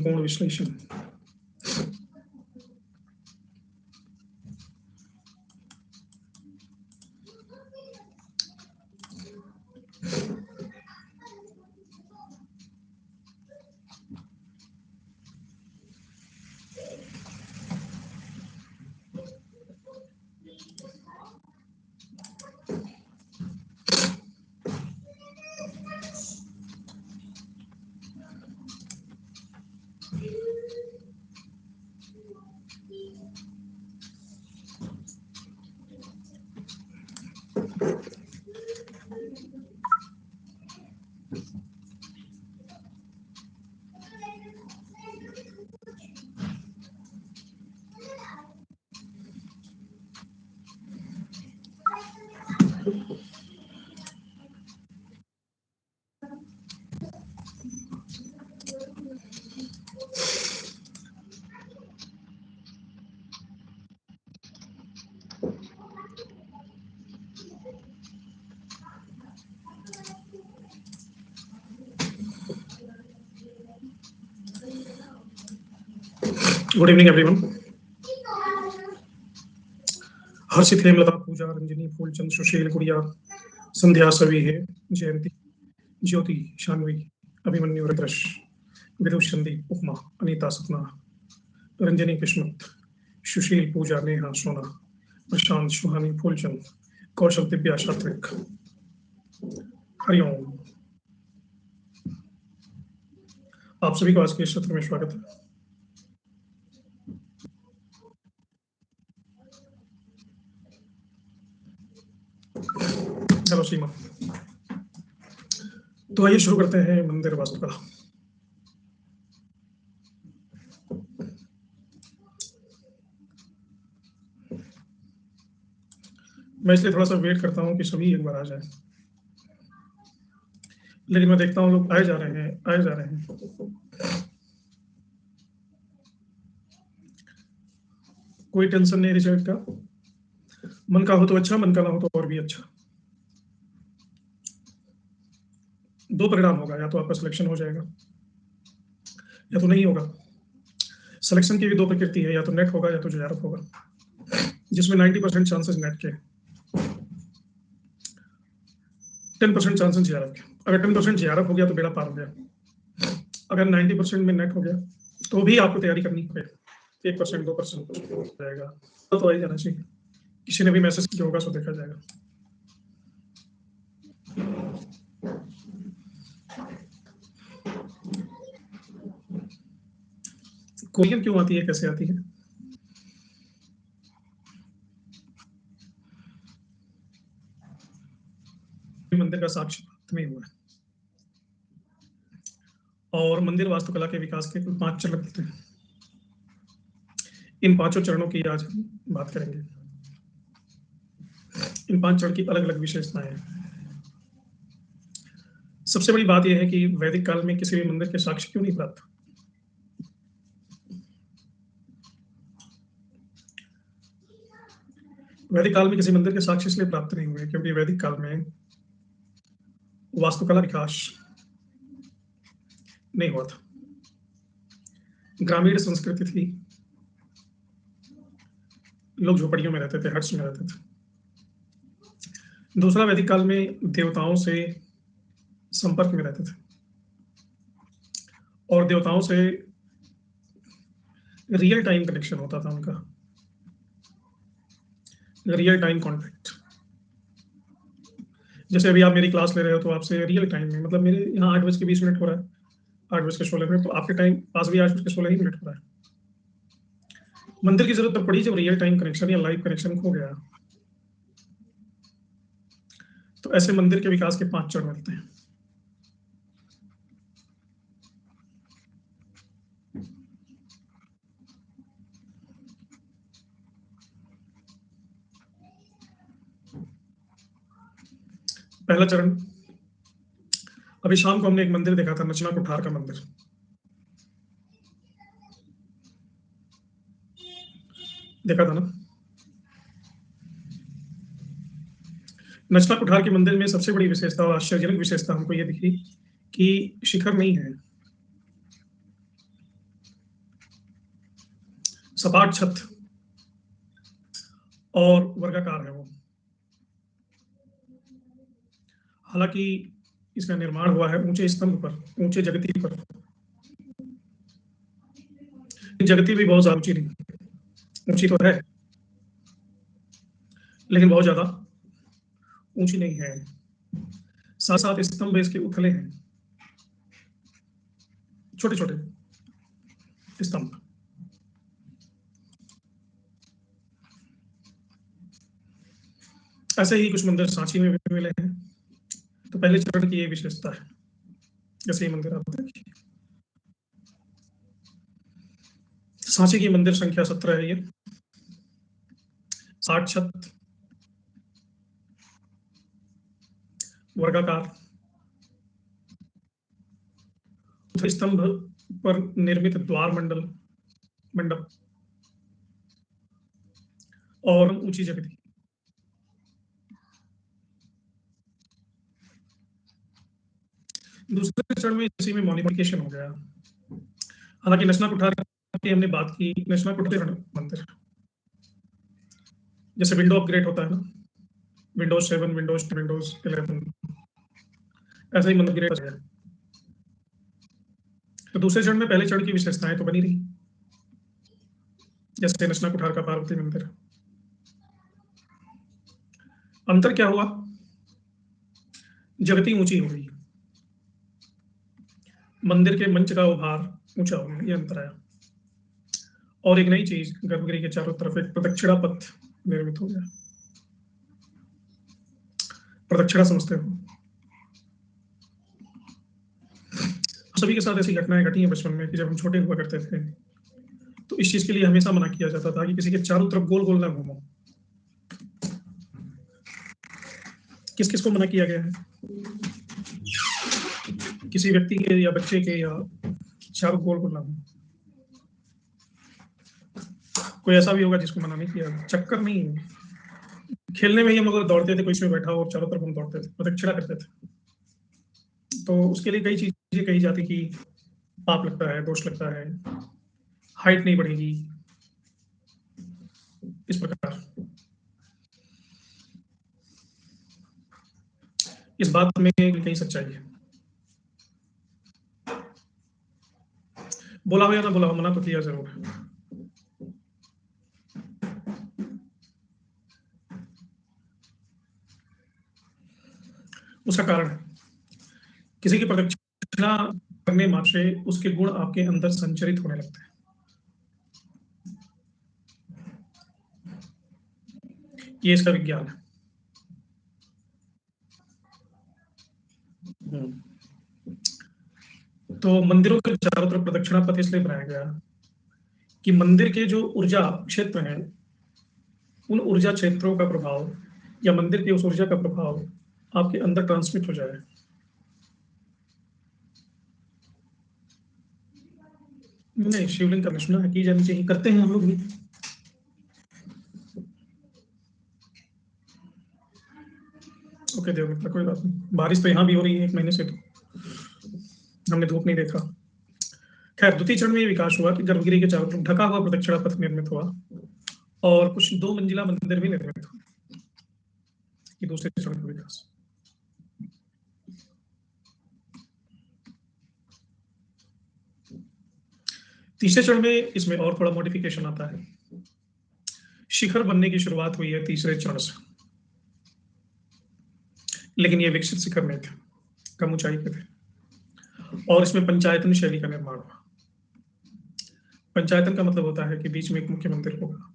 अर्थपूर्ण विश्लेषण। Good evening everyone. Harshit, Hemlata, Puja, Ranjani, Phoolchand, Sushil, Gudiya, Sandhya, सभी है, जयंती, ज्योति, शानवी, अभिमन्यु, रत्रश, विदुष, संदीप, उपमा, अनीता, सपना, रंजनी, किस्मत, सुशील, पूजा, नेहा, सोना, प्रशांत, सुहानी, फूलचंद, कौशल, दिव्या, सात्विक, हरिओम। आप सभी को आज के इस सत्र में स्वागत है। चलो सीमा, तो आइए शुरू करते हैं मंदिर वास्तुकला। मैं इसलिए थोड़ा सा वेट करता हूं कि सभी एक बार आ जाए, लेकिन मैं देखता हूं लोग आए जा रहे हैं। कोई टेंशन नहीं रिजल्ट का, मन का हो तो अच्छा, मन का ना हो तो और भी अच्छा। दो परिणाम होगा, या तो आपका सिलेक्शन हो जाएगा या तो नहीं होगा। सिलेक्शन की भी दो प्रकृति है, या तो नेट होगा या तो जेआरएफ होगा, जिसमें 90% चांसेस नेट के, 10% चांसेस जेआरएफ के। अगर 10% जेआरएफ हो गया तो बेड़ा पार हो गया। अगर 90% में नेट हो गया तो भी आपको तैयारी करनी पड़ेगी। 1% 2% हो जाएगा तो आई जाना चाहिए। किसी ने भी मैसेज किया होगा तो देखा जाएगा। क्वेश्चन क्यों आती है, कैसे आती है? मंदिर का साक्ष्य प्राप्त नहीं हुआ है, और मंदिर वास्तुकला के विकास के कुल 5 चरण होते हैं। इन 5 चरणों की आज हम बात करेंगे। इन 5 चरण की अलग अलग विशेषताएं हैं। सबसे बड़ी बात यह है कि वैदिक काल में किसी भी मंदिर के साक्ष्य क्यों नहीं प्राप्त? वैदिक काल में किसी मंदिर के साक्ष्य इसलिए प्राप्त नहीं हुए क्योंकि वैदिक काल में वास्तुकला विकास नहीं हुआ था। ग्रामीण संस्कृति थी, लोग झोपड़ियों में रहते थे, हट्स में रहते थे। दूसरा, वैदिक काल में देवताओं से संपर्क में रहते थे, और देवताओं से रियल टाइम कनेक्शन होता था उनका, रियल टाइम कॉन्टैक्ट। जैसे अभी आप मेरी क्लास ले रहे हो तो आपसे रियल टाइम में, मतलब मेरे यहाँ 8:20 हो रहा है, 8:16 तो आपके टाइम पास भी 8:16 हो रहा है। मंदिर की जरूरत तब पड़ी जब रियल टाइम कनेक्शन या लाइव कनेक्शन खो गया। तो ऐसे मंदिर के विकास के 5 चरण होते हैं। पहला चरण, अभी शाम को हमने एक मंदिर देखा था, नचना कुठार का मंदिर। देखा था ना? नचना कुठार के मंदिर में सबसे बड़ी विशेषता और आश्चर्यजनक विशेषता हमको ये दिखी कि शिखर नहीं है, सपाट छत और वर्गाकार है वो। हालांकि इसका निर्माण हुआ है ऊंचे स्तंभ पर, ऊंचे जगती पर। जगती भी बहुत ज्यादा ऊंची नहीं, ऊंची तो है लेकिन बहुत ज्यादा ऊंची नहीं है। साथ साथ स्तंभ इसके उथले हैं, छोटे छोटे स्तंभ। ऐसे ही कुछ मंदिर सांची में भी मिले हैं। तो पहले चरण की ये विशेषता है। जैसे ये मंदिर आप देखिए, सांची की मंदिर संख्या 17 है ये। 60 छत, वर्गाकार, स्तंभ पर निर्मित द्वार मंडप और ऊंची जगती। दूसरे चरण में इसी में मॉडिफिकेशन हो गया। हालांकि नशना कुठार की हमने बात की, नशना कुठार मंदिर जैसे विंडो अपग्रेड होता है ना, विंडोज 7, विंडोज 11, ऐसा ही मंदिर है। तो दूसरे चरण में पहले चरण की विशेषताएं तो बनी रही, जैसे नशना कुठार का पार्वती मंदिर। अंतर क्या हुआ? जगती ऊंची हो गई, मंदिर के मंच का उभार ऊंचा हो गया, ये अंतर आया। और एक नई चीज, गर्भगृह के चारों तरफ एक प्रदक्षिणा पथ निर्मित हो गया। प्रदक्षिणा समझते हो? सभी के साथ ऐसी घटनाएं घटी हैं बचपन में कि जब हम छोटे हुआ करते थे तो इस चीज के लिए हमेशा मना किया जाता था कि किसी के चारों तरफ गोल गोल ना घूमो। किस किस को मना किया गया है? किसी व्यक्ति के या बच्चे के या चारों गोल गोल ना घूमो। कोई ऐसा भी होगा जिसको मना नहीं किया? चक्कर नहीं है, खेलने में ही हम लोग दौड़ते थे, कोई इसमें बैठा हो और चारों तरफ हम दौड़ते थे, प्रदक्षिणा करते थे। तो उसके लिए कई चीजें कही जाती कि पाप लगता है, दोष लगता है, हाइट नहीं बढ़ेगी, इस प्रकार। इस बात में कहीं सच्चाई है। बोला हो या ना बोला हो, मना तो किया जरूर है। उसका कारण है, किसी की प्रदक्षिणा करने मात्र से उसके गुण आपके अंदर संचरित होने लगते हैं। ये इसका विज्ञान है। तो मंदिरों के चारों तरफ प्रदक्षिणा पथ इसलिए बनाया गया कि मंदिर के जो ऊर्जा क्षेत्र हैं, उन ऊर्जा क्षेत्रों का प्रभाव या मंदिर की उस ऊर्जा का प्रभाव आपके अंदर ट्रांसमिट हो जाए। नहीं, शिवलिंग का सुना है, की जानी चाहिए, करते हैं हम लोग भी। ओके देव मित्र, कोई बात नहीं। बारिश तो यहाँ भी हो रही है 1 महीने से, तो हमने धूप नहीं देखा। खैर, द्वितीय चरण में ये विकास हुआ कि गर्भगृह के चारों तरफ ढका हुआ प्रदक्षिणा पथ निर्मित हुआ और कुछ 2 मंजिला मंदिर भी निर्मित हुआ। ये दूसरे चरण का विकास। तीसरे चरण में इसमें और थोड़ा मॉडिफिकेशन आता है। शिखर बनने की शुरुआत हुई है तीसरे चरण से, लेकिन ये विकसित शिखर नहीं थे, कम ऊंचाई पे थे। और इसमें पंचायतन शैली का निर्माण हुआ। पंचायतन का मतलब होता है कि बीच में एक मुख्य मंदिर होगा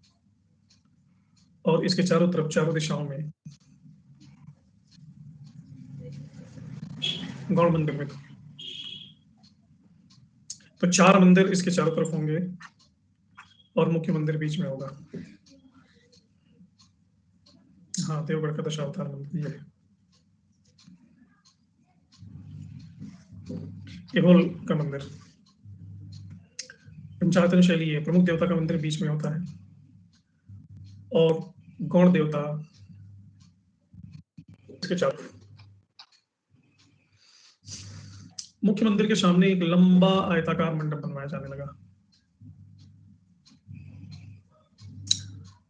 और इसके चारों तरफ, चारों दिशाओं में गौड़ मंदिर में। तो 4 मंदिर इसके चारों तरफ होंगे और मुख्य मंदिर बीच में होगा। हाँ, देवगढ़ का दशावतार मंदिर ये है। एहोल का मंदिर पंचायतन शैली है। प्रमुख देवता का मंदिर बीच में होता है और गौड़ देवता इसके चारों। मुख्य मंदिर के सामने एक लंबा आयताकार मंडप बनवाया जाने लगा।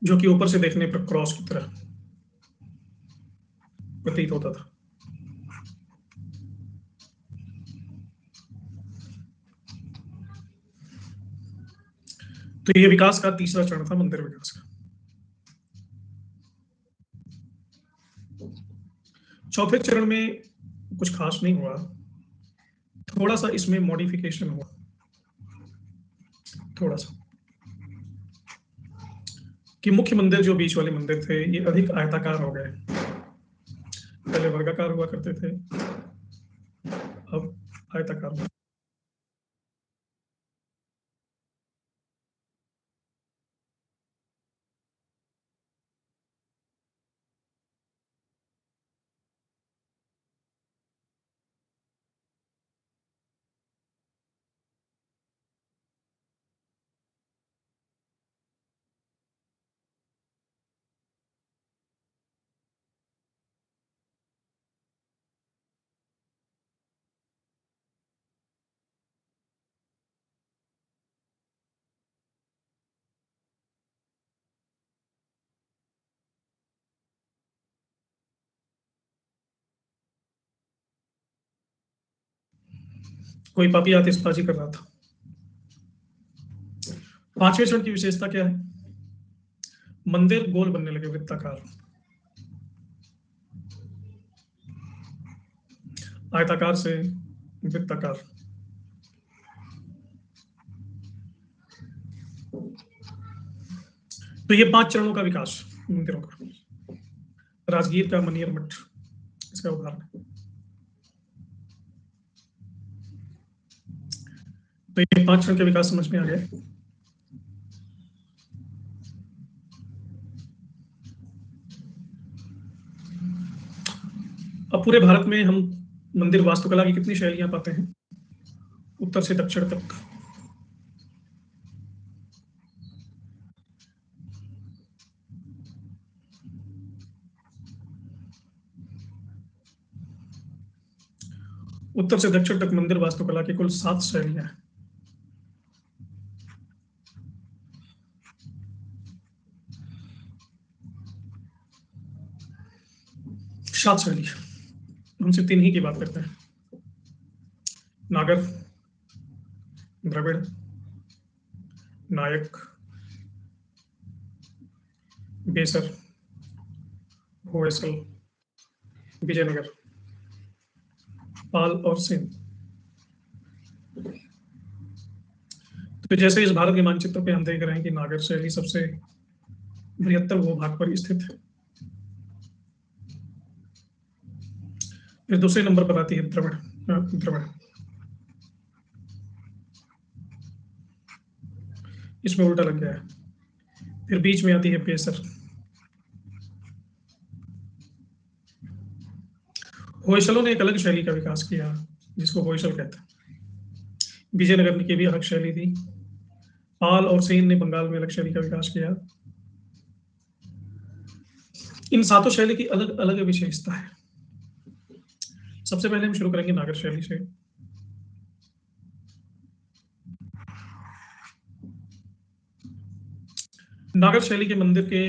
जो कि ऊपर से देखने पर क्रॉस की तरह प्रतीत होता था। तो ये विकास का तीसरा चरण था, मंदिर विकास का। चौथे चरण में कुछ खास नहीं हुआ, थोड़ा सा इसमें मॉडिफिकेशन हुआ, थोड़ा सा, कि मुख्य मंदिर जो बीच वाले मंदिर थे ये अधिक आयताकार हो गए। पहले वर्गाकार हुआ करते थे, अब आयताकार हुआ। कोई पापी आतिशबाजी कर रहा था। पांचवें चरण की विशेषता क्या है? मंदिर गोल बनने लगे, वृत्ताकार, आयताकार से वृत्ताकार। तो ये 5 चरणों का विकास मंदिरों का। राजगीर का मनियर मठ इसका उदाहरण है। तो ये 5 चरण के विकास समझ में आ गए। अब पूरे भारत में हम मंदिर वास्तुकला की कितनी शैलियां पाते हैं? उत्तर से दक्षिण तक। उत्तर से दक्षिण तक मंदिर वास्तुकला की कुल 7 शैलियां हैं। 7 शैली, हम सिर्फ 3 ही की बात करते हैं। नागर, द्रविड़, नायक, बेसर, होयसल, विजयनगर, पाल और सेन। तो जैसे इस भारत के मानचित्र पे हम देख रहे हैं कि नागर शैली सबसे बृहत्तर भूभाग पर स्थित है। फिर दूसरे नंबर पर आती है द्रविड़। द्रविड़, इसमें उल्टा लग गया है। फिर बीच में आती है बेसर। होयसलों ने एक अलग शैली का विकास किया जिसको होयसल कहते हैं। विजयनगर की भी अलग शैली थी। पाल और सेन ने बंगाल में अलग शैली का विकास किया। इन 7 शैली की अलग अलग विशेषता है। सबसे पहले हम शुरू करेंगे नागर शैली से। नागर शैली के मंदिर के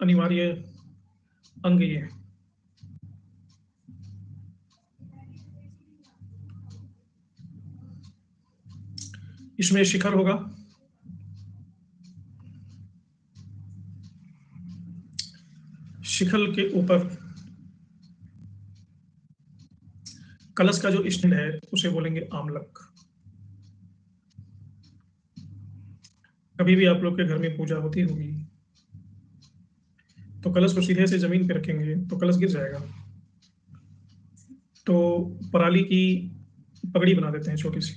अनिवार्य अंग ये हैं। इसमें शिखर होगा, शिखर के ऊपर कलश का जो स्टैंड है उसे बोलेंगे आमलक। कभी भी आप लोग के घर में पूजा होती होगी तो कलश को सीधे से जमीन पे रखेंगे तो कलश गिर जाएगा, तो पराली की पगड़ी बना देते हैं छोटी सी,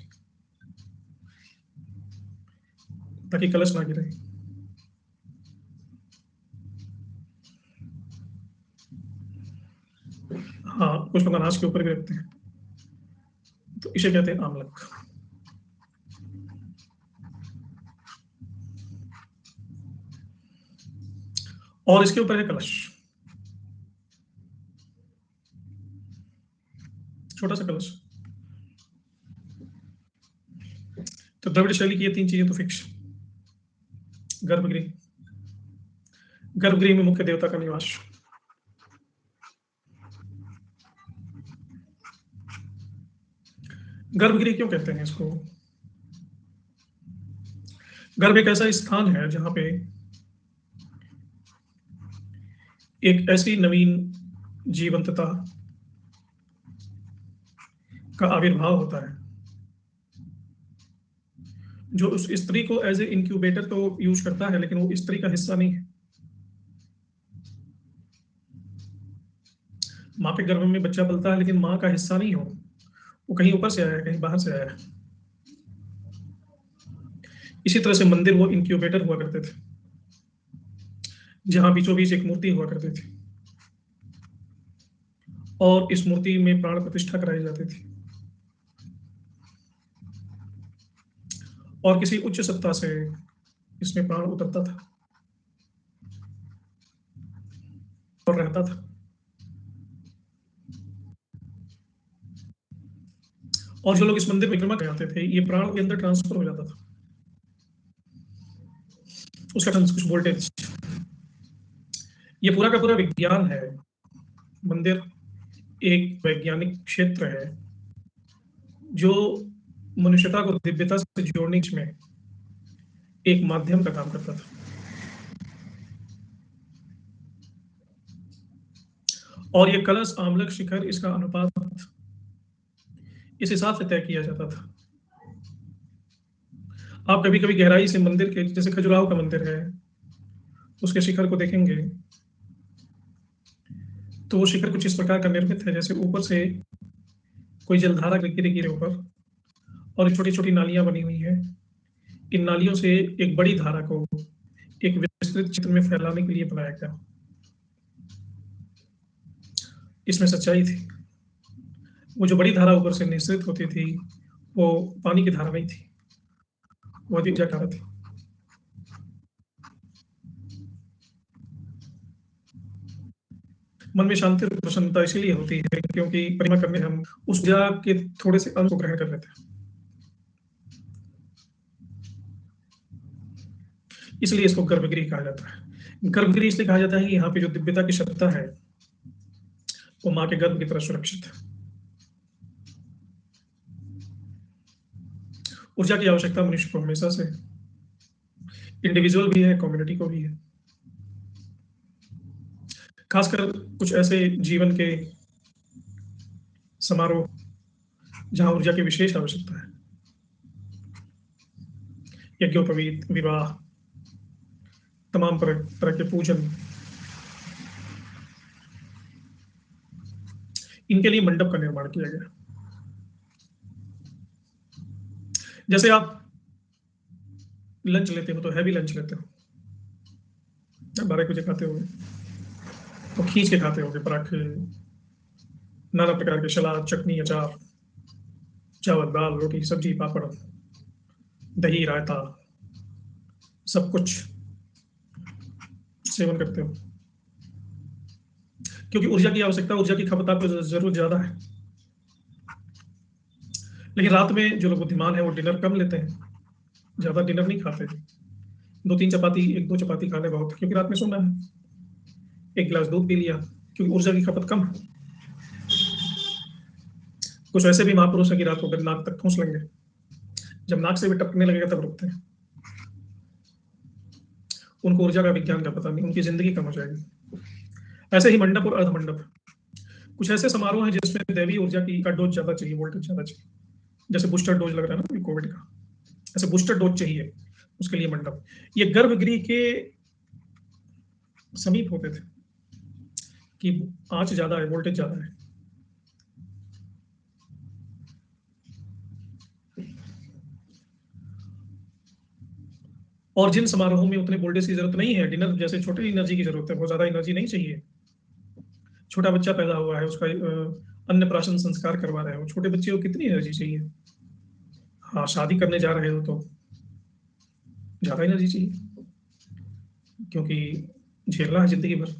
ताकि कलश ना गिरे। हाँ, कुछ लोग अनाज के ऊपर भी रखते हैं, तो इसे कहते हैं आमलक। और इसके ऊपर है कलश, छोटा सा कलश। तो द्रविड़ शैली की ये 3 चीजें तो फिक्स। गर्भगृह, गर्भगृह में मुख्य देवता का निवास। गर्भगृह क्यों कहते हैं इसको? गर्भ एक ऐसा स्थान है जहां पे एक ऐसी नवीन जीवंतता का आविर्भाव होता है जो उस स्त्री को एज ए इंक्यूबेटर तो यूज करता है, लेकिन वो स्त्री का हिस्सा नहीं है। माँ के गर्भ में बच्चा पलता है, लेकिन माँ का हिस्सा नहीं हो, वो कहीं ऊपर से आया है, कहीं बाहर से आया है। इसी तरह से मंदिर वो इंक्यूबेटर हुआ करते थे, जहां बीचों बीच एक मूर्ति हुआ करती थी और इस मूर्ति में प्राण प्रतिष्ठा कराई जाती थी और किसी उच्च सत्ता से इसमें प्राण उतरता था और रहता था। और जो लोग इस मंदिर में परिक्रमा करने आते थे, ये प्राण के अंदर ट्रांसफर हो जाता था, उसका कुछ वोल्टेज। ये पूरा का पूरा विज्ञान है। मंदिर एक वैज्ञानिक क्षेत्र है जो मनुष्यता को दिव्यता से जोड़ने में एक माध्यम का काम करता था। और ये कलश, आमलक, शिखर, इसका अनुपात इस हिसाब से तय किया जाता था। आप कभी कभी गहराई से मंदिर के, जैसे खजुराहो का मंदिर है, उसके शिखर को देखेंगे तो वो शिखर कुछ इस प्रकार का निर्मित है जैसे ऊपर से कोई जलधारा गिरे गिरे ऊपर और छोटी छोटी नालियां बनी हुई है। इन नालियों से एक बड़ी धारा को एक विस्तृत क्षेत्र में फैलाने के लिए बनाया गया। इसमें सच्चाई थी। वो जो बड़ी धारा ऊपर से निश्रित होती थी वो पानी की धारा नहीं थी, वो ऊर्जा धारा थी। मन में शांति और प्रसन्नता इसीलिए होती है क्योंकि परिक्रमा करने हम उस ऊर्जा के थोड़े से अंश को ग्रहण कर लेते हैं। इसलिए इसको गर्भगृह कहा जाता है। गर्भगृह इसलिए कहा जाता है कि यहाँ पे जो दिव्यता की सत्ता है वो माँ के गर्भ की तरह सुरक्षित है। ऊर्जा की आवश्यकता मनुष्य को हमेशा से, इंडिविजुअल भी है, कम्युनिटी को भी है। खासकर कुछ ऐसे जीवन के समारोह जहां ऊर्जा की विशेष आवश्यकता है, यज्ञोपवीत, विवाह, तमाम तरह के पूजन, इनके लिए मंडप का निर्माण किया गया। जैसे आप लंच लेते हो तो हैवी लंच लेते हो, 12 बजे खाते हो तो खींच के खाते हो, पराठे, नाना प्रकार के सलाद, चटनी, अचार, चावल, दाल, रोटी, सब्जी, पापड़, दही, रायता, सब कुछ सेवन करते हो क्योंकि ऊर्जा की आवश्यकता, ऊर्जा की खपत आपको जरूर ज्यादा है। लेकिन रात में जो लोग बुद्धिमान है वो डिनर कम लेते हैं, ज्यादा डिनर नहीं खाते। 2-3 चपाती, 1-2 चपाती खा ले बहुत, क्योंकि रात में सोना है। 1 गिलास दूध पी लिया क्योंकि ऊर्जा की खपत कम है। कुछ ऐसे भी महापुरुष है कि रात को नाक तक ठूंस लेंगे, जब नाक से भी टपकने लगेगा तब रुकते हैं। उनको ऊर्जा का, विज्ञान का पता नहीं, उनकी जिंदगी कम हो जाएगी। ऐसे ही मंडप और अर्धमंडप, कुछ ऐसे समारोह हैं जिसमें दैवी ऊर्जा की का डोज ज्यादा चाहिए, वोल्टेज ज्यादा चाहिए। जैसे बूस्टर डोज लग रहा है ना कोविड का, ऐसे बूस्टर डोज चाहिए, उसके लिए मंडप। ये गर्भगृह के समीप होते थे कि आंच ज्यादा है, वोल्टेज ज्यादा है। और जिन समारोहों में उतने वोल्टेज की जरूरत नहीं है, डिनर जैसे छोटे एनर्जी की जरूरत है, बहुत ज्यादा एनर्जी नहीं चाहिए। छोटा बच्चा पैदा हुआ है, उसका अन्नप्राशन संस्कार करवा रहे हो, छोटे बच्चे को कितनी एनर्जी चाहिए? हाँ, शादी करने जा रहे हो तो ज्यादा एनर्जी चाहिए क्योंकि झेलना है जिंदगी भर,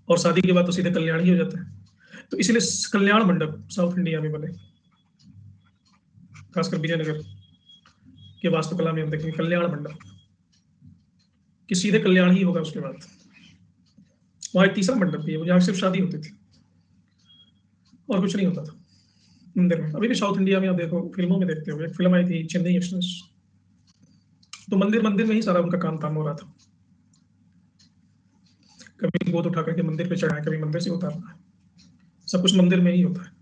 और शादी के बाद तो सीधे कल्याण ही हो जाता है। तो इसलिए कल्याण मंडप साउथ इंडिया में बने, खासकर विजयनगर के वास्तुकला में हम देखेंगे कल्याण मंडप, कि सीधे कल्याण ही होगा उसके बाद। वहां एक तीसरा मंडप भी है, जहाँ सिर्फ शादी होती थी और कुछ नहीं होता था मंदिर में। अभी भी साउथ इंडिया में आप देखो, फिल्मों में देखते हो, एक फिल्म आई थी चेन्नई एक्सप्रेस, तो मंदिर मंदिर में ही सारा उनका काम धाम हो रहा था। कभी गोद उठा करके मंदिर पे चढ़ाए, कभी मंदिर से उतारना है, सब कुछ मंदिर में ही होता है।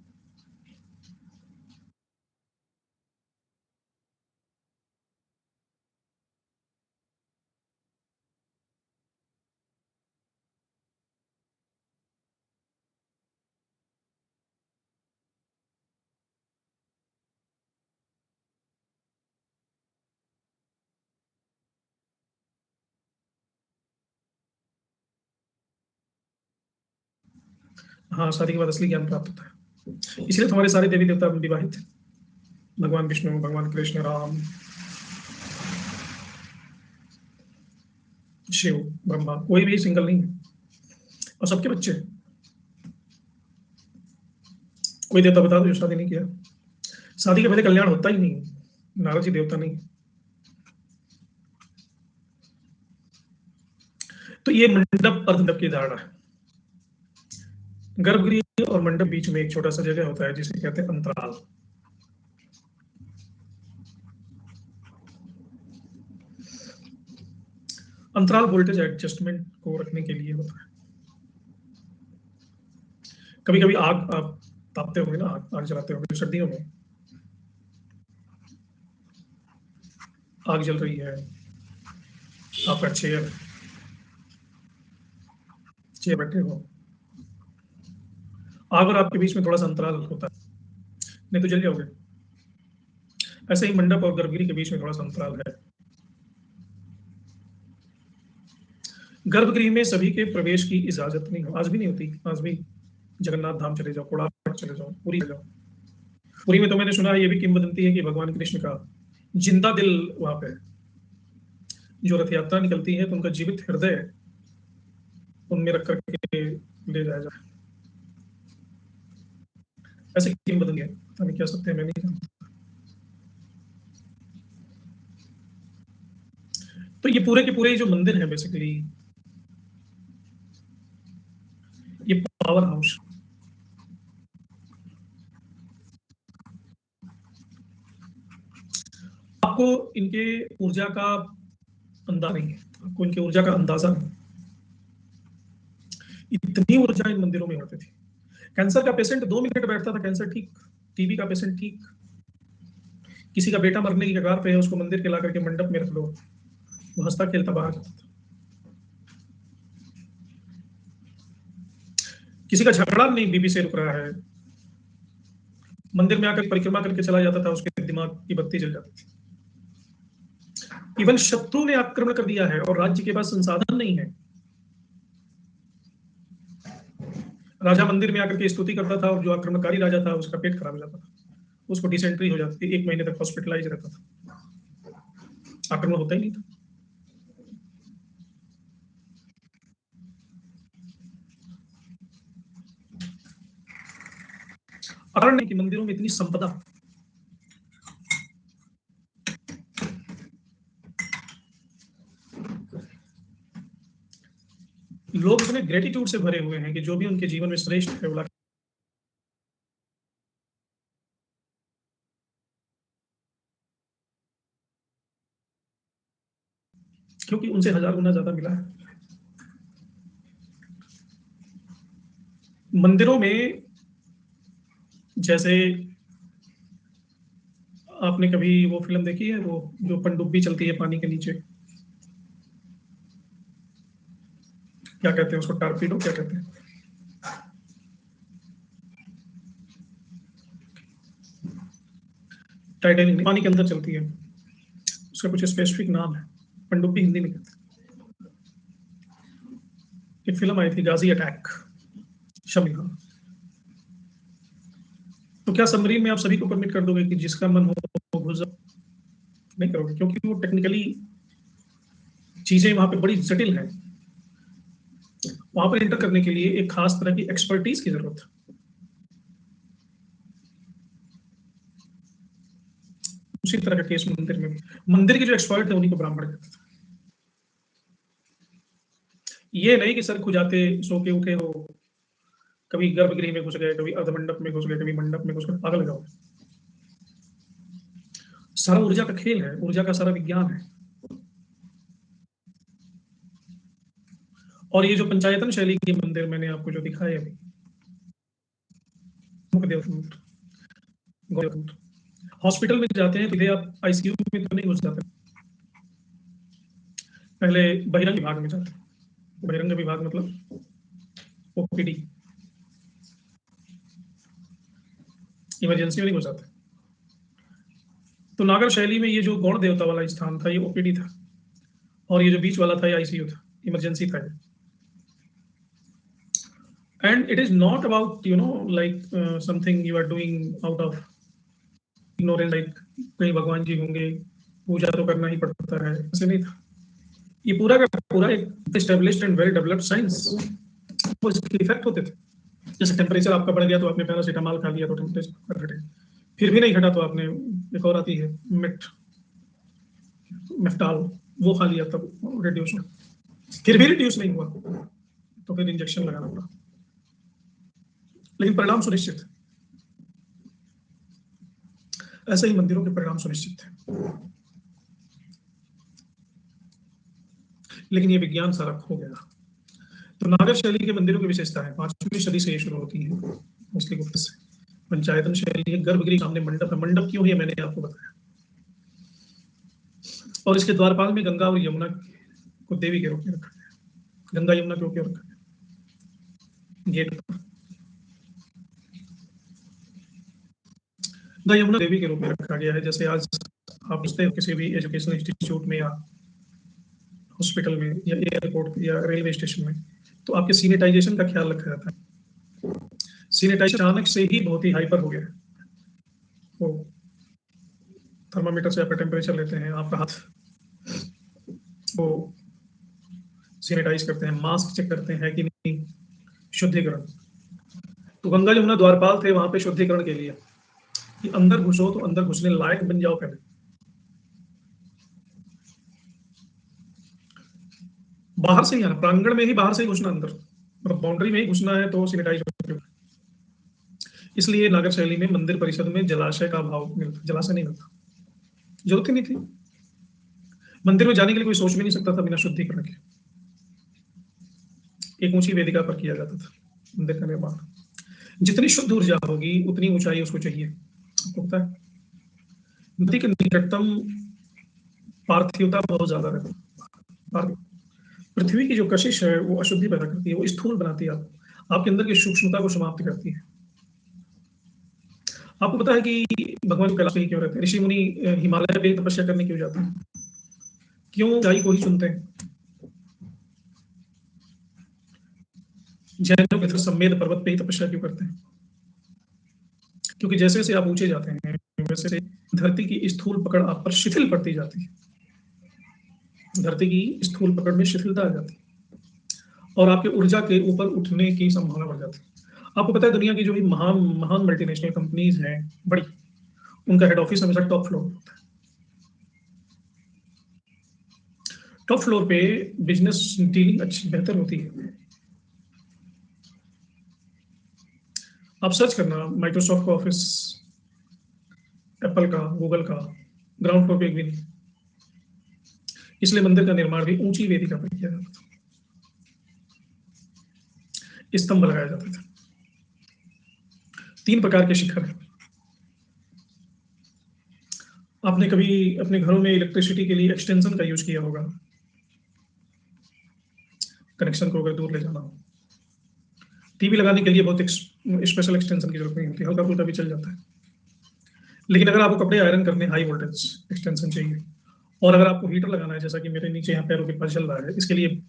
हाँ, शादी के बाद असली ज्ञान प्राप्त होता है। इसलिए तो हमारे सारे देवी देवता विवाहित थे। भगवान विष्णु, भगवान कृष्ण, राम, शिव, ब्रह्मा, कोई भी सिंगल नहीं है, और सबके बच्चे। कोई देवता बता दो जो शादी नहीं किया। शादी के पहले कल्याण होता ही नहीं, नारद जी देवता नहीं। तो ये मंडप अर्धमंडप की धारणा है। गर्भगृह और मंडप बीच में एक छोटा सा जगह होता है जिसे कहते हैं अंतराल। अंतराल वोल्टेज एडजस्टमेंट को रखने के लिए होता है। कभी कभी आग आप तापते होंगे ना, आग जलाते होंगे सर्दियों में, आग जल रही है, आपका चेयर चेयर बैठे हो, आग और आपके बीच में थोड़ा सा अंतराल होता है, नहीं तो जल जाओगे। ऐसे ही मंडप और गर्भगृह के बीच में थोड़ा सा अंतराल है। गर्भगृह में सभी के प्रवेश की इजाजत नहीं हो, आज भी नहीं होती। आज भी जगन्नाथ धाम चले जाओ, कोणार्क चले जाओ, पुरी चले जाओ। पुरी में तो मैंने सुना है, ये भी किंवदंती है कि भगवान कृष्ण का जिंदा दिल वहां पे, जो रथ यात्रा निकलती है तो उनका जीवित हृदय उनमें रख करके ले जाया जाए, ऐसे किंवदंती है। पता नहीं क्या सत्य है, मैं नहीं जानता। तो ये पूरे के पूरे जो मंदिर है बेसिकली, ये पावर हाउस। आपको इनके ऊर्जा का अंदाजा नहीं है, आपको इनकी ऊर्जा का अंदाजा नहीं। इतनी ऊर्जा इन मंदिरों में होती थी। कैंसर का पेशेंट 2 मिनट बैठता था, कैंसर ठीक। टीबी का पेशेंट ठीक। किसी का बेटा मरने की कगार पे है, उसको मंदिर के ला करके मंडप में रख लो, वो हंसता खेलता बाहर जाता था। किसी का झगड़ा नहीं बीबी से रुक रहा है, मंदिर में आकर परिक्रमा करके चला जाता था, उसके दिमाग की बत्ती जल जाती थी। इवन शत्रु ने आक्रमण कर दिया है और राज्य के पास संसाधन नहीं है, राजा मंदिर में आकर के स्तुति करता था और जो आक्रमणकारी राजा था उसका पेट खराब हो जाता था, उसको डिसेंट्री हो जाती थी, 1 महीने तक हॉस्पिटलाइज रहता था, आक्रमण होता ही नहीं था। कारण नहीं कि मंदिरों में इतनी संपदा। लोग इतने ग्रेटिट्यूड से भरे हुए हैं कि जो भी उनके जीवन में श्रेष्ठ है वो, क्योंकि उनसे 1000 गुना ज्यादा मिला है। मंदिरों में जैसे, आपने कभी वो फिल्म देखी है, वो जो पनडुब्बी चलती है पानी के नीचे, क्या कहते हैं उसको, टारपीडो क्या कहते हैं, टाइटैनिक पानी के अंदर चलती है, उसका कुछ स्पेसिफिक नाम है, पनडुब्बी हिंदी में कहते हैं। एक फिल्म आई थी गाजी अटैक, शमी, हाँ। तो क्या सबमरीन में आप सभी को परमिट कर दोगे कि जिसका मन हो वो घुस जाओ? नहीं करोगे, क्योंकि वो टेक्निकली चीजें वहां पे बड़ी जटिल हैं। वहां पर एंटर करने के लिए एक खास तरह की एक्सपर्टीज की जरूरत है। उसी तरह का केस मंदिर में भी, मंदिर के जो एक्सपर्ट है उन्हीं को ब्राह्मण कहते थे। ये नहीं कि सर खुजाते सो के उठे हो, कभी गर्भगृह में घुस गए, कभी अर्धमंडप में घुस गए, कभी मंडप में घुस गए, पागल जाओ। सारा ऊर्जा का खेल है, ऊर्जा का सारा विज्ञान है। और ये जो पंचायतन शैली के मंदिर मैंने आपको जो दिखाए अभी, देवदूत, गौरवदूत, हॉस्पिटल में जाते हैं तो इधर आप आईसीयू में तो नहीं घुस जाते, पहले बहिरंग विभाग में जाते हैं। बहिरंग विभाग मतलब ओपीडी, इमरजेंसी में नहीं घुस जाते। तो नागर शैली में ये जो गौड़ देवता वाला स्थान था ये ओपीडी था, और ये जो बीच वाला था ये आईसीयू था, इमरजेंसी था ये। And it is not about like something you are doing out of ignorance, like कहीं भगवान जी होंगे, पूजा तो करना ही पड़ता है, ऐसे नहीं था। ये पूरा का पूरा एक established and well developed science, वो इसके इफेक्ट होते थे। जैसे टेम्परेचर आपका बढ़ गया तो आपने पैरासीटामॉल खा लिया तो टेम्परेचर घटे, फिर भी नहीं घटा तो आपने एक और आती है मेफ्टाल, वो खा लिया तब रिड्यूस हुआ, फिर भी रिड्यूस नहीं हुआ तो फिर इंजेक्शन लगाना पड़ा, लेकिन परिणाम सुनिश्चित। ऐसे ही मंदिरों के परिणाम सुनिश्चित थे, लेकिन ये विज्ञान सारा खो गया। तो नागर शैली के मंदिरों की विशेषता है, 5वीं सदी से ये शुरू होती है, मुस्लिम गुप्त से। पंचायतन शैली है, गर्भगृह सामने मंडप है। मंडप क्यों है मैंने आपको बताया। और इसके द्वारपाल में गंगा और यमुना को देवी के रूप में रखा गया। गंगा यमुना क्यों क्यों रखा गया गेट पर, गंगा यमुना देवी के रूप में रखा गया है। जैसे आज आप पूछते हो किसी भी एजुकेशनल इंस्टीट्यूट में या हॉस्पिटल में या एयरपोर्ट या रेलवे स्टेशन में, तो आपके सैनिटाइजेशन का ख्याल रखा जाता है। सैनिटाइजेशन अचानक से ही बहुत ही हाइपर हो गया है। वो थर्मामीटर से आपका टेम्परेचर लेते हैं, आपका हाथ वो सैनिटाइज करते हैं, मास्क चेक करते हैं कि नहीं, शुद्धिकरण। तो गंगा यमुना द्वारपाल थे वहां पे शुद्धिकरण के लिए, कि अंदर घुसो तो अंदर घुसने लायक बन जाओ पहले। बाहर से ही आना, प्रांगण में ही बाहर से ही घुसना, अंदर मतलब बाउंड्री में ही घुसना है तो सैनिटाइज हो। इसलिए नागर शैली में मंदिर परिषद में जलाशय का अभाव मिलता, जलाशय नहीं मिलता, जरूरत ही नहीं थी। मंदिर में जाने के लिए कोई सोच भी नहीं सकता था बिना शुद्धिकरण के। एक ऊंची वेदिका पर किया जाता था मंदिर का निर्माण। जितनी शुद्ध ऊर्जा होगी उतनी ऊंचाई उसको चाहिए, आपको पता है। नदी के निकटतम पार्थिवता बहुत ज्यादा रहती है। पृथ्वी की जो कशिश है वो अशुद्धि पैदा करती है, वो स्थूल बनाती है, आपके अंदर की सूक्ष्मता को समाप्त करती है। आपको पता है कि भगवान कैलाश में क्यों रहते हैं, ऋषि मुनि हिमालय पे तपस्या करने क्यों जाते हैं, क्यों ऊंचाई को ही चुनते हैं। जैनों के सम्मेद पर्वत पे ही तपस्या क्यों करते हैं, क्योंकि जैसे जैसे आप ऊंचे जाते हैं वैसे धरती की स्थूल पकड़ आप पर शिथिल पड़ती जाती है। धरती की स्थूल पकड़ में शिथिलता आ जाती है और आपके ऊर्जा के ऊपर उठने की संभावना बढ़ जाती है। आपको पता है दुनिया की जो भी महान महान मल्टीनेशनल कंपनीज हैं बड़ी, उनका हेड ऑफिस हमेशा टॉप फ्लोर होता है। टॉप फ्लोर पे बिजनेस डीलिंग अच्छी बेहतर होती है। आप सर्च करना माइक्रोसॉफ्ट का ऑफिस, एप्पल का, गूगल का, ग्राउंड फ्लोर पे एक भी नहीं। इसलिए मंदिर का निर्माण भी ऊंची वेदिका पर किया जाता था, स्तंभ लगाए जाते थे। 3 प्रकार के शिखर हैं। आपने कभी अपने घरों में इलेक्ट्रिसिटी के लिए एक्सटेंशन का यूज किया होगा, कनेक्शन को अगर दूर ले जाना हो। टीवी लगाने के लिए बहुत स्पेशल एक्सटेंशन की जरूरत नहीं होती, हल्का फुल्का भी चल जाता है। लेकिन अगर आपको कपड़े आयरन करने हाई वोल्टेज एक्सटेंशन चाहिए, और अगर आपको हीटर लगाना है जैसा कि मेरे नीचे यहाँ पैरों के पास चल रहा है, इसके लिए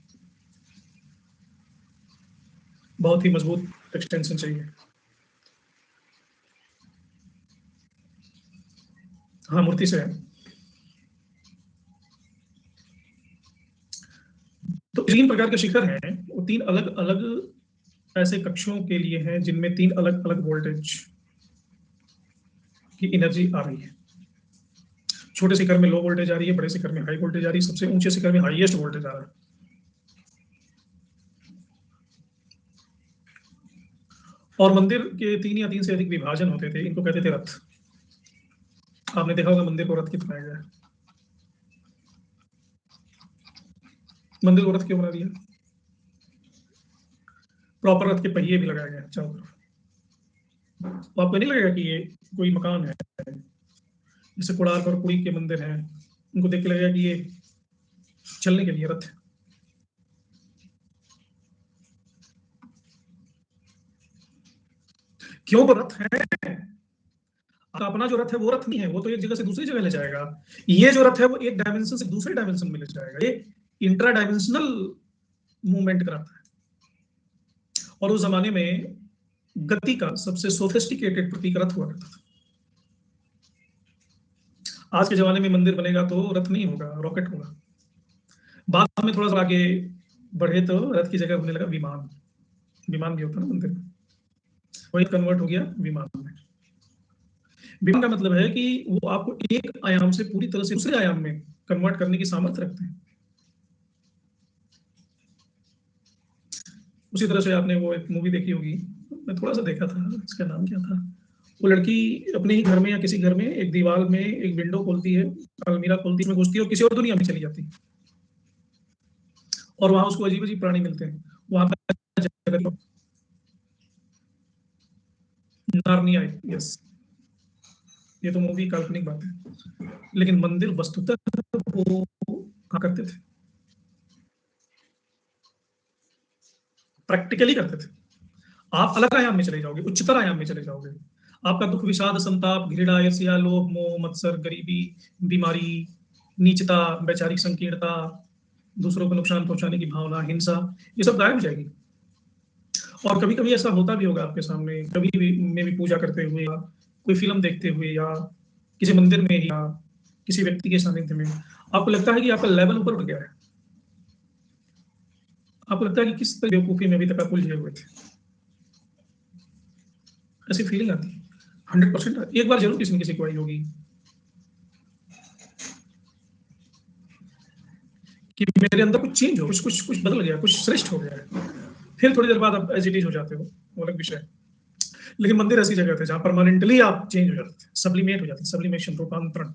बहुत ही मजबूत एक्सटेंशन चाहिए। हाँ, मूर्ति से है। तो 3 प्रकार के शिखर हैं, वो 3 अलग अलग ऐसे कक्षों के लिए हैं जिनमें 3 अलग अलग वोल्टेज की एनर्जी आ रही है। छोटे शिखर में लो वोल्टेज आ रही है, बड़े शिखर में हाई वोल्टेज आ रही है, सबसे ऊंचे शिखर में हाईएस्ट वोल्टेज आ रहा है। और मंदिर के 3 या 3 से अधिक विभाजन होते थे, इनको कहते थे रथ। आपने देखा होगा मंदिर को रथ क्यों बनाया गया? मंदिर को रथ क्यों बना दिया? प्रॉपर रथ के पहिए भी लगाए गए चारों तरफ। तो आपको नहीं लगेगा कि ये कोई मकान है? जैसे कोणार्क और पुरी के मंदिर हैं, उनको देख के लगेगा कि ये चलने के लिए रथ है। क्यों? तो रथ है। अपना जो रथ है वो रथ नहीं है, वो तो एक जगह से दूसरी जगह ले जाएगा। ये जो रथ है वो एक डायमेंशन से दूसरे डायमेंशन में ले जाएगा। ये इंट्रा डायमेंशनल मूवमेंट कराता है। और उस जमाने में गति का सबसे सोफिस्टिकेटेड प्रतीक रथ हुआ करता था। आज के जमाने में मंदिर बनेगा तो रथ नहीं होगा, रॉकेट होगा। बाद में थोड़ा सा आगे बढ़े तो रथ की जगह होने लगा विमान। विमान भी होता है ना मंदिर में, वही कन्वर्ट हो गया विमान में। विमान का मतलब है कि वो आपको एक आयाम से पूरी तरह से दूसरे आयाम में कन्वर्ट करने की सामर्थ्य रखते हैं। उसी तरह से आपने वो एक मूवी देखी होगी, मैं थोड़ा सा देखा था, इसका नाम क्या था? वो लड़की अपने ही घर में या किसी घर में एक दीवार में एक विंडो खोलती है, अलमीरा खोलती है, उसमें घुसती है और किसी और दुनिया में चली जाती है। और वहां उसको अजीब अजीब प्राणी मिलते हैं। वहां पर नार्निया, यस, ये तो मूवी काल्पनिक बात है, लेकिन मंदिर वस्तुतः वो कहा करते थे, प्रैक्टिकली करते थे। आप अलग आयाम में चले जाओगे, उच्चतर आयाम में चले जाओगे। आपका दुख, विषाद, संताप, घृणा, ईर्ष्या, लोभ, मोह, मत्सर, गरीबी, बीमारी, नीचता, वैचारिक संकीर्णता, दूसरों को नुकसान पहुंचाने की भावना, हिंसा, ये सब गायब हो जाएगी। और कभी कभी ऐसा होता भी होगा आपके सामने, कभी भी में भी पूजा करते हुए या कोई फिल्म देखते हुए या किसी मंदिर में या किसी व्यक्ति के सानिध्य में आपको लगता है कि आपका लेवल ऊपर उठ गया है। आपको लगता है कि किस तरह बेवकूफी में अभी तक आप उलझे हुए थे। ऐसी फीलिंग आती है 100%। एक बार जरूर किसी न किसी को आई होगी कि मेरे अंदर कुछ चेंज हो, कुछ कुछ कुछ बदल गया, कुछ श्रेष्ठ हो गया है। फिर थोड़ी देर बाद आप एज इट इज हो जाते हो, वो अलग विषय है। लेकिन मंदिर ऐसी जगह थे जहां परमानेंटली आप चेंज हो जाते थे, सब्लिमेट हो जाते थे, सब्लिमेशन, रूपांतरण।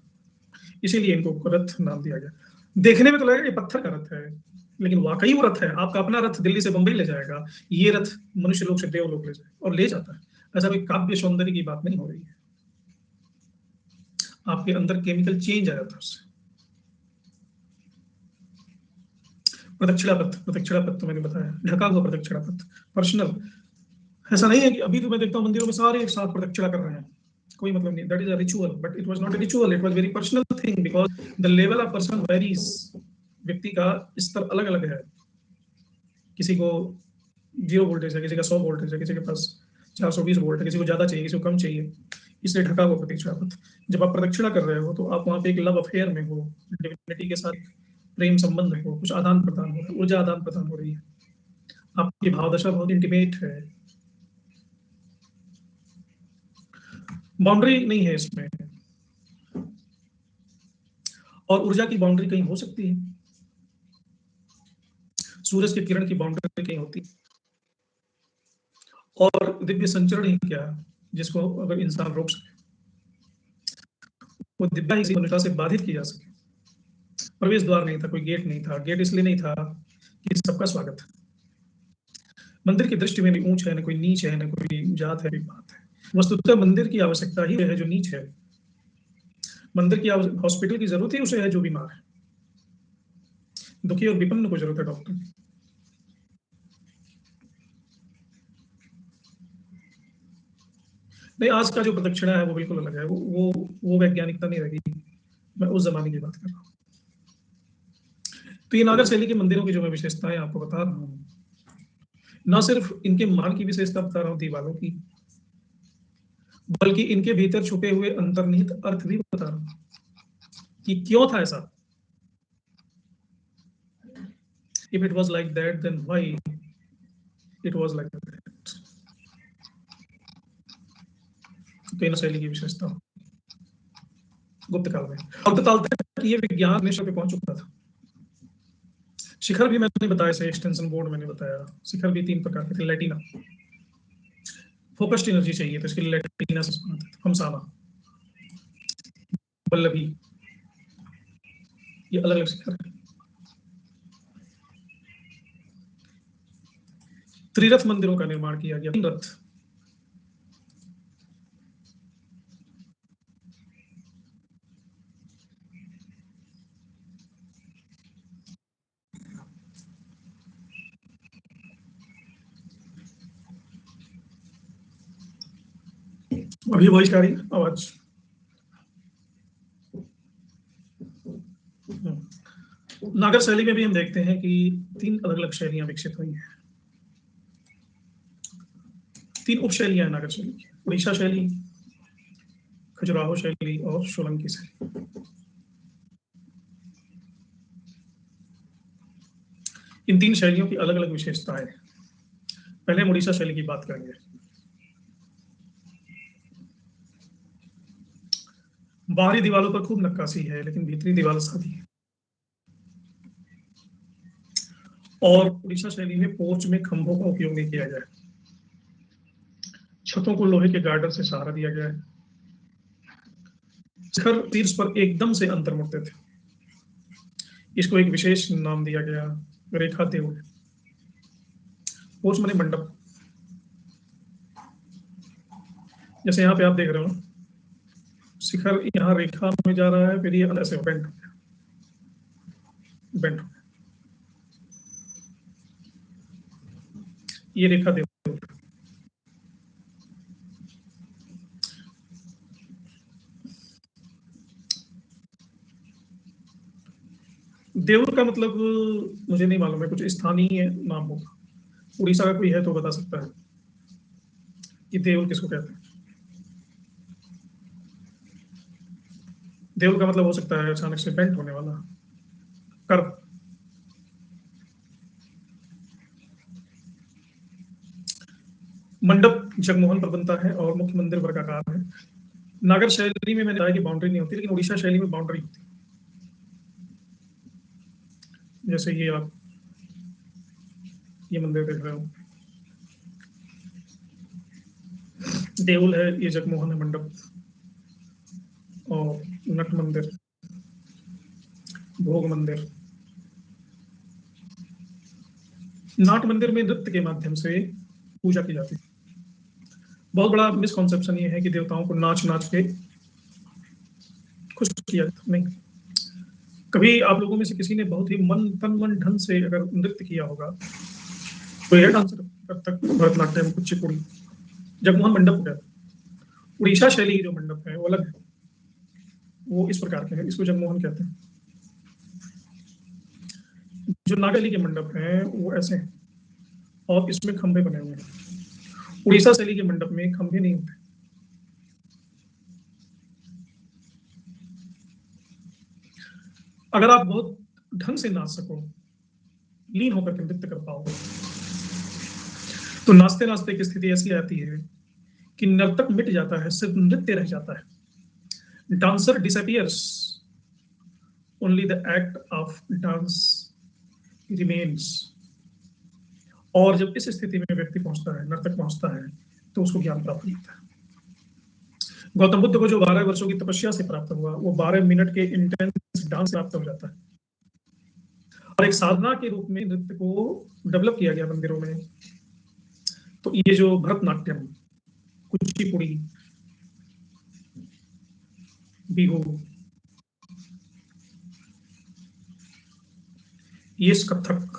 इसीलिए इनको रथ नाम दिया गया। देखने में तो लगेगा ये पत्थर का रथ है, लेकिन वाकई वो रथ है। आपका अपना रथ दिल्ली से बंबई ले जाएगा, ये रथ मनुष्य लोग से देवलोक ले जाएगा और ले जाता है। ऐसा कोई काव्य सौंदर्य की बात नहीं हो रही है, आपके अंदर केमिकल चेंज आ जाता है उससे। प्रदक्षिणा पथ, प्रदक्षिणा पथ तो मैंने बताया, ढका हुआ प्रदक्षिणा पथ, पर्सनल। ऐसा नहीं है कि अभी तो मैं देखता हूँ मंदिरों में सारे एक साथ प्रदक्षिणा कर रहे हैं, कोई मतलब नहीं। That is a ritual, but it was not a ritual, it was very personal thing, because the level of person varies. व्यक्ति का स्तर अलग अलग है। किसी को 0 वोल्टेज है, किसी का 100 वोल्टेज है, किसी के पास 420 वोल्ट है, किसी को ज्यादा चाहिए, किसी को कम चाहिए। इसलिए ढका हुआ प्रदक्षिणा पथ। जब आप प्रदक्षिणा कर रहे हो तो आप वहां पे एक लव अफेयर में हो, डिविनिटी के साथ प्रेम संबंध में हो, कुछ आदान प्रदान हो रहा है, ऊर्जा आदान प्रदान हो रही है, आपकी भावदशा बहुत इंटीमेट है। बाउंड्री नहीं है इसमें, और ऊर्जा की बाउंड्री कहीं हो सकती है, सूरज के किरण की बाउंड्री कहीं होती है। और दिव्य संचरण ही क्या, जिसको अगर इंसान रोक सके, वो दिव्या ही मनुष्यता से बाधित की जा सके। प्रवेश द्वार नहीं था, कोई गेट नहीं था। गेट इसलिए नहीं था कि सबका स्वागत है। मंदिर की दृष्टि में भी ऊंच है, न कोई नीच है, न कोई जात है, कोई बात है। वस्तुतः मंदिर की आवश्यकता ही है जो नीच है। मंदिर की हॉस्पिटल की जरूरत ही उसे है जो बीमार है। दुखी और विपन्न को जरूरत है डॉक्टर की। नहीं, आज का जो प्रदक्षिणा है वो बिल्कुल अलग है। वो वैज्ञानिकता नहीं रही। मैं उस जमाने की बात कर रहा हूँ। तो ये नागर शैली के मंदिरों की जो मैं विशेषताएं आपको बता रहा हूँ, न सिर्फ इनके मान की विशेषता बता रहा हूँ, दीवारों की, बल्कि इनके भीतर छुपे हुए अंतर्निहित अर्थ भी बता रहा हूँ कि क्यों था ऐसा। If it was like that then why it was like that. तीनों शैली की विशेषता गुप्त काल में, और काल तक ये विज्ञान निश्चय पे पहुंच चुका था। शिखर भी मैंने बताया, से एक्सटेंशन बोर्ड मैंने बताया। शिखर भी 3 प्रकार के थे। लैटिना, फोकस्ड एनर्जी चाहिए, तो इसके लिए लैटिनस हमसाना, पल्लवी, ये अलग अलग शिखर है। त्रिरथ मंदिरों का निर्माण किया गया, 3 रथ। अभी वॉइस आ रही है आवाज? नागर शैली में भी हम देखते हैं कि 3 अलग अलग शैलियां विकसित हुई हैं। 3 उपशैलियां नागर शैली की, उड़ीसा शैली, खजुराहो शैली और सोलंकी शैली। इन 3 शैलियों की अलग अलग विशेषताएं। पहले हम उड़ीसा शैली की बात करेंगे। बाहरी दीवारों पर खूब नक्काशी है, लेकिन भीतरी दीवार सादी है। और उड़ीसा शैली में पोर्च में खंभों का उपयोग नहीं किया गया है। छतों को लोहे के गार्डर से सहारा दिया गया है। शिखर शीर्ष पर एकदम से अंतर मुड़ते थे। इसको एक विशेष नाम दिया गया, रेखा देउल। पोर्च माने मंडप। जैसे यहाँ पे आप देख रहे हो, शिखर यहाँ रेखा में जा रहा है, फिर ये ऐसे बेंट हो गया, बेंट हो गया, ये रेखा देउल। देउल का मतलब मुझे नहीं मालूम है, कुछ स्थानीय नाम होगा। उड़ीसा का कोई है तो बता सकता है कि देउल किसको कहते हैं। देउल का मतलब हो सकता है अचानक से बेंट होने वाला, कर्व। मंडप जगमोहन पर बनता है और मुख्य मंदिर वर्गाकार है। नागर शैली में मैंने बताया कि बाउंड्री नहीं होती, लेकिन उड़ीसा शैली में बाउंड्री होती है। जैसे ये आप ये मंदिर देख रहे हो, देउल है, ये जगमोहन है मंडप, और नट मंदिर, भोग मंदिर। नाट मंदिर में नृत्य के माध्यम से पूजा की जाती है। बहुत बड़ा मिसकॉन्सेप्शन ये है कि देवताओं को नाच नाच के खुश किया जाता, नहीं। कभी आप लोगों में से किसी ने बहुत ही मन तन मन धन से अगर नृत्य किया होगा, तो यह डांसर तब तक भरतनाट्यम, कुचिपुड़ी, जगमोहन मंडप हो गया। उड़ीसा शैली के जो मंडप है वो अलग है, वो इस प्रकार के हैं, इसको जगमोहन कहते हैं। जो नागली के मंडप हैं वो ऐसे हैं, और इसमें खंभे बने हुए हैं। उड़ीसा शैली के मंडप में खंभे नहीं होते। अगर आप बहुत ढंग से नाच सको, लीन होकर के नृत्य कर पाओ, तो नाचते नाचते एक स्थिति ऐसी आती है कि नर्तक मिट जाता है, सिर्फ नृत्य रह जाता है। Dancer disappears, only the act of dance remains. और जब इस स्थिति में व्यक्ति पहुंचता है, नर्तक पहुंचता है, तो उसको ज्ञान प्राप्त होता है। गौतम बुद्ध को जो 12 वर्षों की तपस्या से प्राप्त हुआ, वो 12 मिनट के इंटेंस डांस प्राप्त हो जाता है। और एक साधना के रूप में नृत्य को डेवलप किया गया मंदिरों में। तो ये जो भरतनाट्यम, कुचिपुड़ी, बिहू, ये कथक,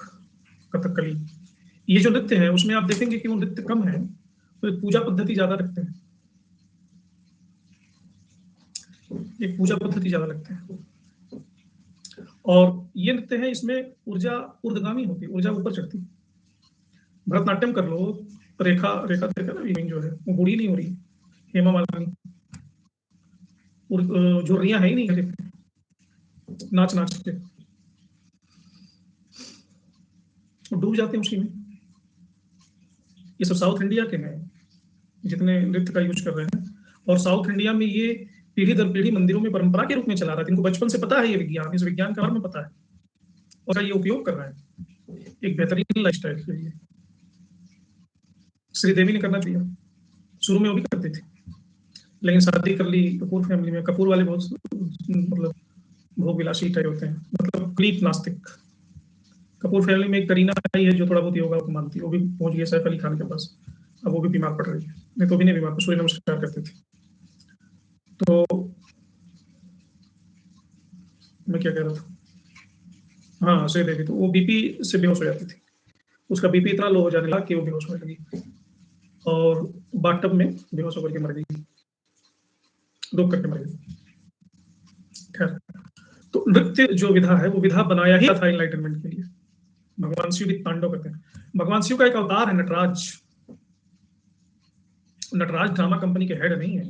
कथकली, ये जो नृत्य है उसमें आप देखेंगे कि वो नृत्य कम है, तो पूजा पद्धति ज्यादा रखते हैं। एक पूजा पद्धति ज्यादा लगते हैं। और ये नृत्य है, इसमें ऊर्जा ऊर्ध्वगामी होती है, ऊर्जा ऊपर चढ़ती है। भरतनाट्यम कर लो, रेखा रेखा देखा ना, हीरोइन जो है वो बूढ़ी नहीं हो रही, हेमा मालिनी, झुर्रियां है ही नहीं हरे, नाच नाच के डूब जाते हैं उसी में। ये सब साउथ इंडिया के हैं जितने नृत्य का यूज कर रहे हैं। और साउथ इंडिया में ये पीढ़ी दर पीढ़ी मंदिरों में परंपरा के रूप में चला रहा है। इनको बचपन से पता है ये विज्ञान, इस विज्ञान के बारे में पता है, और ये उपयोग कर रहा है एक बेहतरीन लाइफ स्टाइल के लिए। श्रीदेवी ने करना दिया, शुरू में वो भी करती थी, लेकिन शादी कर ली कपूर फैमिली में। कपूर वाले बहुत मतलब भोग विलासी टाइप होते हैं, मतलब कंप्लीट नास्तिक। कपूर फैमिली में एक करीना आई है जो थोड़ा बहुत योगा को मानती है, वो भी पहुंच गई सैफ अली खान के पास। अब वो भी बीमार पड़ रही है, नहीं तो भी नहीं बीमार, सूर्य नमस्कार करते थे। तो मैं क्या कह रहा था, हाँ श्री देवी, तो वो बीपी से बेहोश हो जाती थी। उसका बीपी इतना लो हो जाने लगा कि वो बेहोश होने लगी और बाथटब में बेहोश होकर के मर गई, डूब करके मर गई। खैर, तो नृत्य जो विधा है वो विधा बनाया ही था इनलाइटनमेंट के लिए। भगवान शिव भी तांडव करते हैं। भगवान शिव का एक अवतार है नटराज। नटराज ड्रामा कंपनी के हेड नहीं है।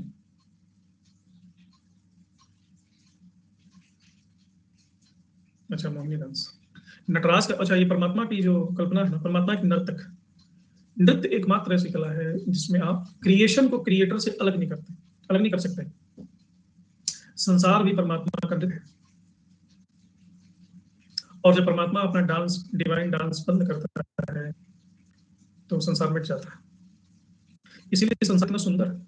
अच्छा, मोहिनी डांस नटराज का। अच्छा, ये परमात्मा की जो कल्पना है ना, परमात्मा एक नर्तक। नृत्य एकमात्र ऐसी कला है जिसमें आप क्रिएशन को क्रिएटर से अलग नहीं करते, अलग नहीं कर सकते। संसार भी परमात्मा का नृत्य है, और जब परमात्मा अपना डांस, डिवाइन डांस बंद करता है तो संसार मिट जाता है। इसीलिए संसार इतना सुंदर है।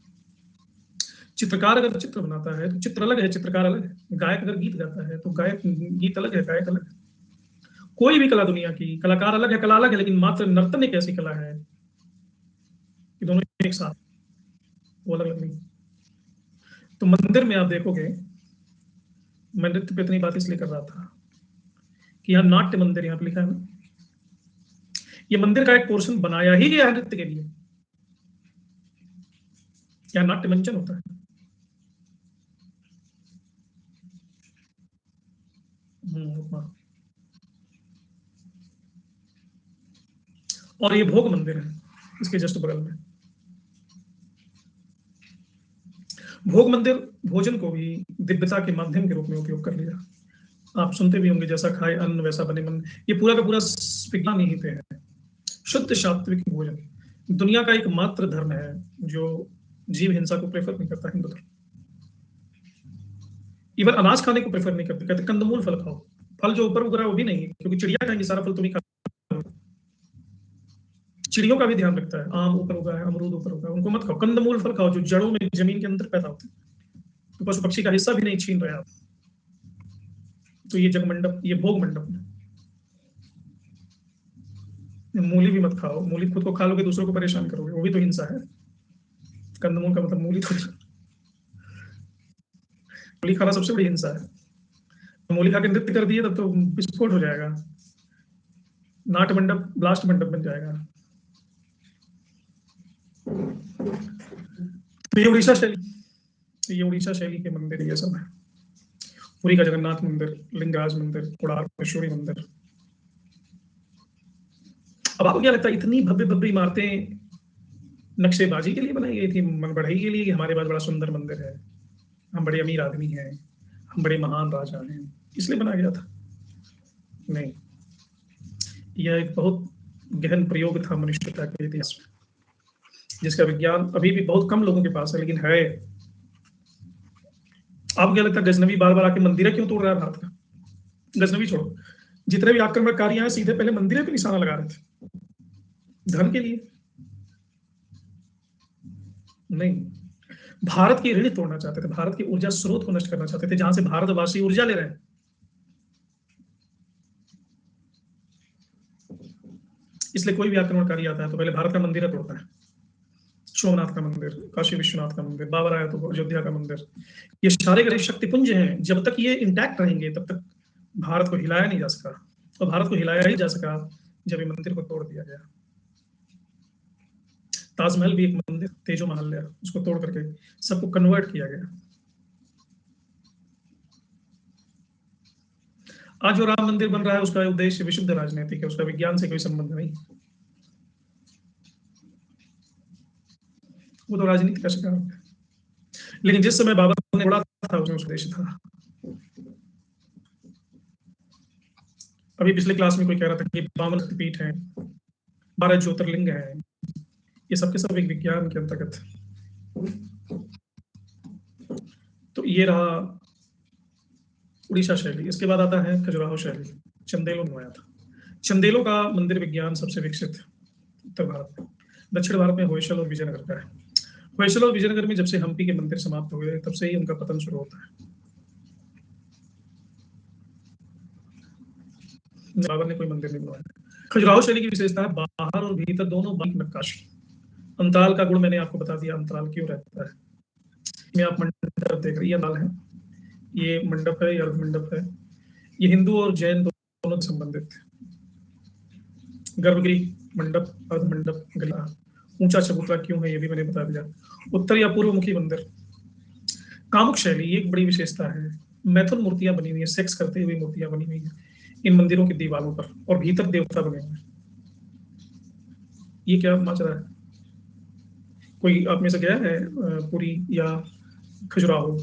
चित्रकार अगर चित्र बनाता है तो चित्र अलग है, चित्रकार अलग है। गायक अगर गीत गाता है तो गायक, गीत अलग है, गायक अलग है। कोई भी कला दुनिया की, कलाकार अलग है, कला अलग है, लेकिन मात्र नर्तन एक ऐसी कला है कि दोनों एक साथ, वो अलग अलग नहीं। तो मंदिर में आप देखोगे, मैं नृत्य पे इतनी बात इसलिए कर रहा था कि यहाँ नाट्य मंदिर यहाँ पे लिखा है ना, ये मंदिर का एक पोर्शन बनाया ही गया है नृत्य के लिए। यहाँ नाट्य मंचन होता है। हाँ। और ये भोग मंदिर है इसके जस्ट बगल में। भोग मंदिर भोजन को भी दिव्यता के माध्यम के रूप में उपयोग कर लिया। आप सुनते भी होंगे, जैसा खाए अन्न वैसा बने मन। ये पूरा का पूरा विज्ञान यहीं पे है। शुद्ध सात्विक भोजन दुनिया का एक मात्र धर्म है जो जीव हिंसा को प्रेफर नहीं करता, हिंदू धर्म। इवन अनाज खाने को प्रेफर नहीं करते, कहते कंदमूल फल खाओ। फल जो ऊपर उग रहा है वो भी नहीं है, क्योंकि चिड़िया खाएंगी सारा फल, तुम ही खा। चिड़ियों का भी ध्यान रखता है, आम ऊपर उगा है, अमरूद ऊपर उगा है, उनको मत खाओ। कंदमूल फल खाओ जो जड़ों में जमीन के अंदर पैदा होते हैं। तो पशु पक्षी का हिस्सा भी नहीं छीन रहे आप। तो ये जगमंडप, ये भोग मंडप में मूली भी मत खाओ। मूली खुद को खा लोगे, दूसरों को परेशान करोगे, वो भी तो हिंसा है। कंदमूल का मतलब मूली थोड़ी। मूली खाना सबसे बड़ी हिंसा है। तो मूली खा के नृत्य कर दिए तब तो विस्फोट हो जाएगा, नाट मंडप ब्लास्ट मंडप बन जाएगा। तो ये उड़ीसा शैली, ये उड़ीसा शैली के मंदिर ये सब है। पुरी का जगन्नाथ मंदिर, लिंगराज मंदिर, कोणार्केश्वरी मंदिर। अब आपको क्या लगता है इतनी भव्य भव्य इमारतें नक्शेबाजी के लिए बनाई गई थी, मन बढ़ाई के लिए कि हमारे पास बड़ा सुंदर मंदिर है, हम बड़े अमीर आदमी हैं, हम बड़े महान राजा हैं, इसलिए बनाया गया था? नहीं, यह एक बहुत गहन प्रयोग था मनुष्यता के इतिहास में, जिसका विज्ञान अभी भी बहुत कम लोगों के पास है, लेकिन है। आपको क्या लगता है गजनवी बार बार आके मंदिर क्यों तोड़ रहा है भारत का? गजनवी छोड़ो, जितने भी आक्रमणकारी हैं सीधे पहले मंदिर पे निशाना लगा रहे थे, धन के लिए नहीं। भारत की ऋण तोड़ना चाहते थे, भारत की ऊर्जा स्रोत को नष्ट करना चाहते थे, जहां से भारतवासी ऊर्जा ले रहे हैं। इसलिए कोई भी आक्रमणकारी आता है तो पहले भारत का मंदिर तोड़ता है। सोमनाथ का मंदिर, काशी विश्वनाथ का मंदिर, बाबर आया तो अयोध्या का मंदिर, ये सारे गणेश शक्तिपुंज हैं। जब तक ये इंटैक्ट रहेंगे तब तक भारत को हिलाया नहीं जा सका, और भारत को हिलाया ही जा सका जब ये मंदिर को तोड़ दिया गया। ताजमहल भी एक मंदिर, तेजो महल, उसको तोड़ करके सबको कन्वर्ट किया गया। आज जो राम मंदिर बन रहा है उसका उद्देश्य विशुद्ध राजनीतिक है, उसका विज्ञान से कोई संबंध नहीं। वो तो राजनीति का शिकार है। लेकिन जिस समय बाबर ने उड़ा था उसमें उसका उद्देश्य था। अभी पिछले क्लास में कोई कह रहा था कि 52 शक्तिपीठ है, 12 ज्योतिर्लिंग है, ये सबके सब एक विज्ञान के अंतर्गत। तो ये रहा उड़ीसा शैली। इसके बाद आता है खजुराहो शैली, चंदेलों में आया था। चंदेलों का मंदिर विज्ञान सबसे विकसित उत्तर भारत में। दक्षिण भारत में होयसल और विजयनगर का है। होयसला और विजयनगर में जब से हम्पी के मंदिर समाप्त हो गए तब से ही उनका पतन शुरू होता है। बाबर ने कोई मंदिर नहीं बनवाया। खजुराहो शैली की विशेषता है बाहर और भीतर दोनों बारीक नक्काशी। अंतराल का गुण मैंने आपको बता दिया, अंतराल क्यों रहता है। में आप मंडप देख रही है, लाल है, ये मंडप है, ये अर्ध मंडप है। ये हिंदू और जैन दोनों संबंधित है। गर्भगृह, मंडप, अर्ध मंडप, गला, ऊंचा चबूतरा क्यों है ये भी मैंने बता दिया। उत्तर या पूर्व मुखी मंदिर। कामुक शैली एक बड़ी विशेषता है। मैथुन मूर्तियां बनी हुई है, सेक्स करते हुए मूर्तियां बनी हुई है इन मंदिरों की दीवारों पर, और भीतर देवता बने हुए हैं। ये क्या मच रहा है? कोई आप में से गया है पुरी या खजुराहो?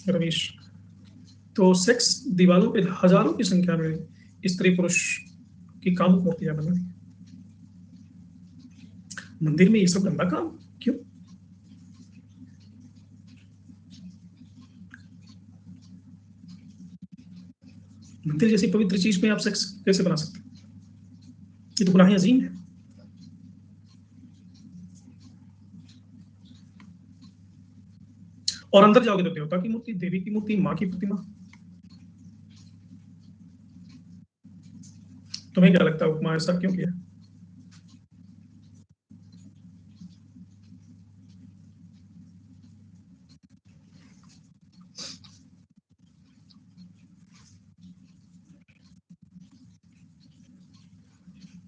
रमेश, तो सेक्स दीवारों पे हजारों की संख्या में स्त्री पुरुष की कामुक मूर्तियां बनी हुई। मंदिर में ये सब गंदा काम क्यों? मंदिर जैसी पवित्र चीज में आप सेक्स कैसे बना सकते? ये तो गुनाह अजीम है। और अंदर जाओगे तो देवता की मूर्ति, देवी की मूर्ति, माँ की प्रतिमा। तुम्हें क्या लगता है उपमा ऐसा क्यों किया?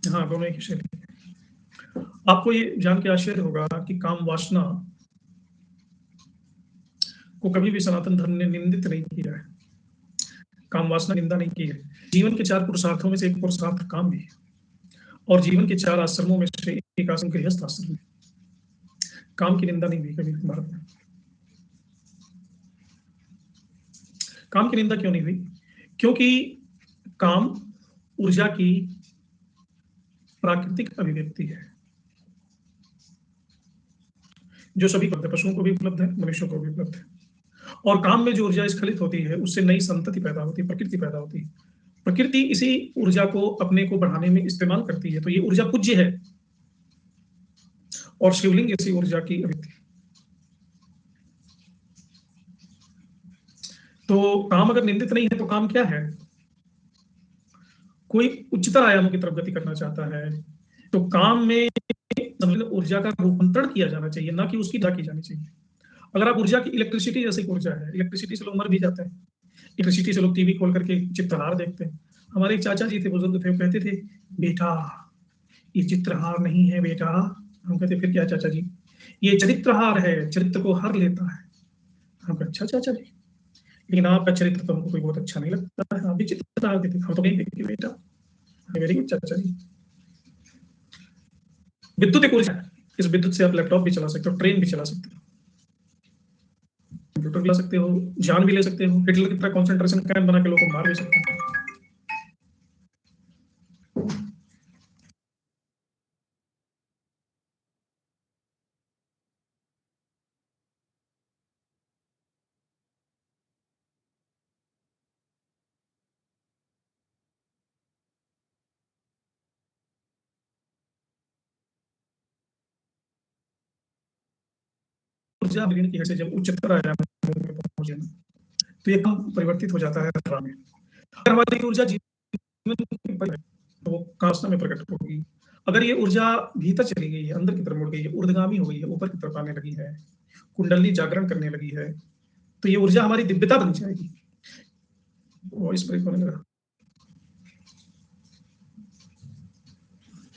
हाँ, दोनों एक ही शैली। आपको ये जान के आश्चर्य होगा कि काम वासना को कभी भी सनातन धर्म ने निंदित नहीं किया है। काम वासना निंदा नहीं की है। जीवन के 4 पुरुषार्थों में से एक पुरुषार्थ काम भी है, और जीवन के 4 आश्रमों में से एक आश्रम गृहस्थ आश्रम है। काम की निंदा नहीं हुई कभी भारत में। काम की निंदा क्यों नहीं हुई? क्योंकि काम ऊर्जा की प्राकृतिक अभिव्यक्ति है जो सभी को, पशुओं को भी उपलब्ध है, मनुष्यों को भी उपलब्ध है। और काम में जो ऊर्जा स्खलित होती है उससे नई संतति पैदा होती है, प्रकृति पैदा होती है। प्रकृति इसी ऊर्जा को अपने को बढ़ाने में इस्तेमाल करती है, तो ये ऊर्जा पूज्य है। और शिवलिंग इसी ऊर्जा की अभिव्यक्ति। तो काम अगर निंदित नहीं है तो काम क्या है? कोई उच्चतर आयामों की तरफ गति करना चाहता है तो काम में ऊर्जा का रूपांतरण किया जाना चाहिए, ना कि उसकी की जानी चाहिए। अगर आप ऊर्जा की, इलेक्ट्रिसिटी जैसी ऊर्जा है, इलेक्ट्रिसिटी से लोग मर भी जाते हैं। इलेक्ट्रिसिटी से लोग टीवी खोल करके चित्रहार देखते हैं। हमारे एक चाचा जी थे, बुजुर्ग थे, वो कहते थे बेटा ये चित्रहार नहीं है बेटा। हम कहते फिर क्या चाचा जी? ये चरित्रहार है, चरित्र को हर लेता है। हम कहते अच्छा चाचा जी, लेकिन आपका चरित्र तो हमको कोई बहुत अच्छा नहीं लगता है, आप भी चित्रहार देते, हम तो नहीं देखते बेटा। वेरी गुड चाचा जी। विद्युत एक ऊर्जा है, इस विद्युत से आप लैपटॉप भी चला सकते हो, ट्रेन भी चला सकते हो, कंप्यूटर भी ला सकते हो, जान भी ले सकते हो, हिटलर की तरह कॉन्सेंट्रेशन कैंप बना के लोगों को मार भी सकते हो। ऊर्जा विलीन की है, जब उच्चतर आयामों में पहुंचे तो ये कम परिवर्तित हो जाता है राम में। अगर हमारी ऊर्जा जीवन की तो वो कासना में प्रकट होगी। अगर ये ऊर्जा भीतर चली गई है, अंदर की तरफ मुड़ गई है, ऊर्ध्वगामी हो गई है, ऊपर की तरफ आने लगी है, कुंडली जागरण करने लगी है, तो ये ऊर्जा हमारी दिव्यता बन जाएगी। वॉइस ब्रेक होने लगा,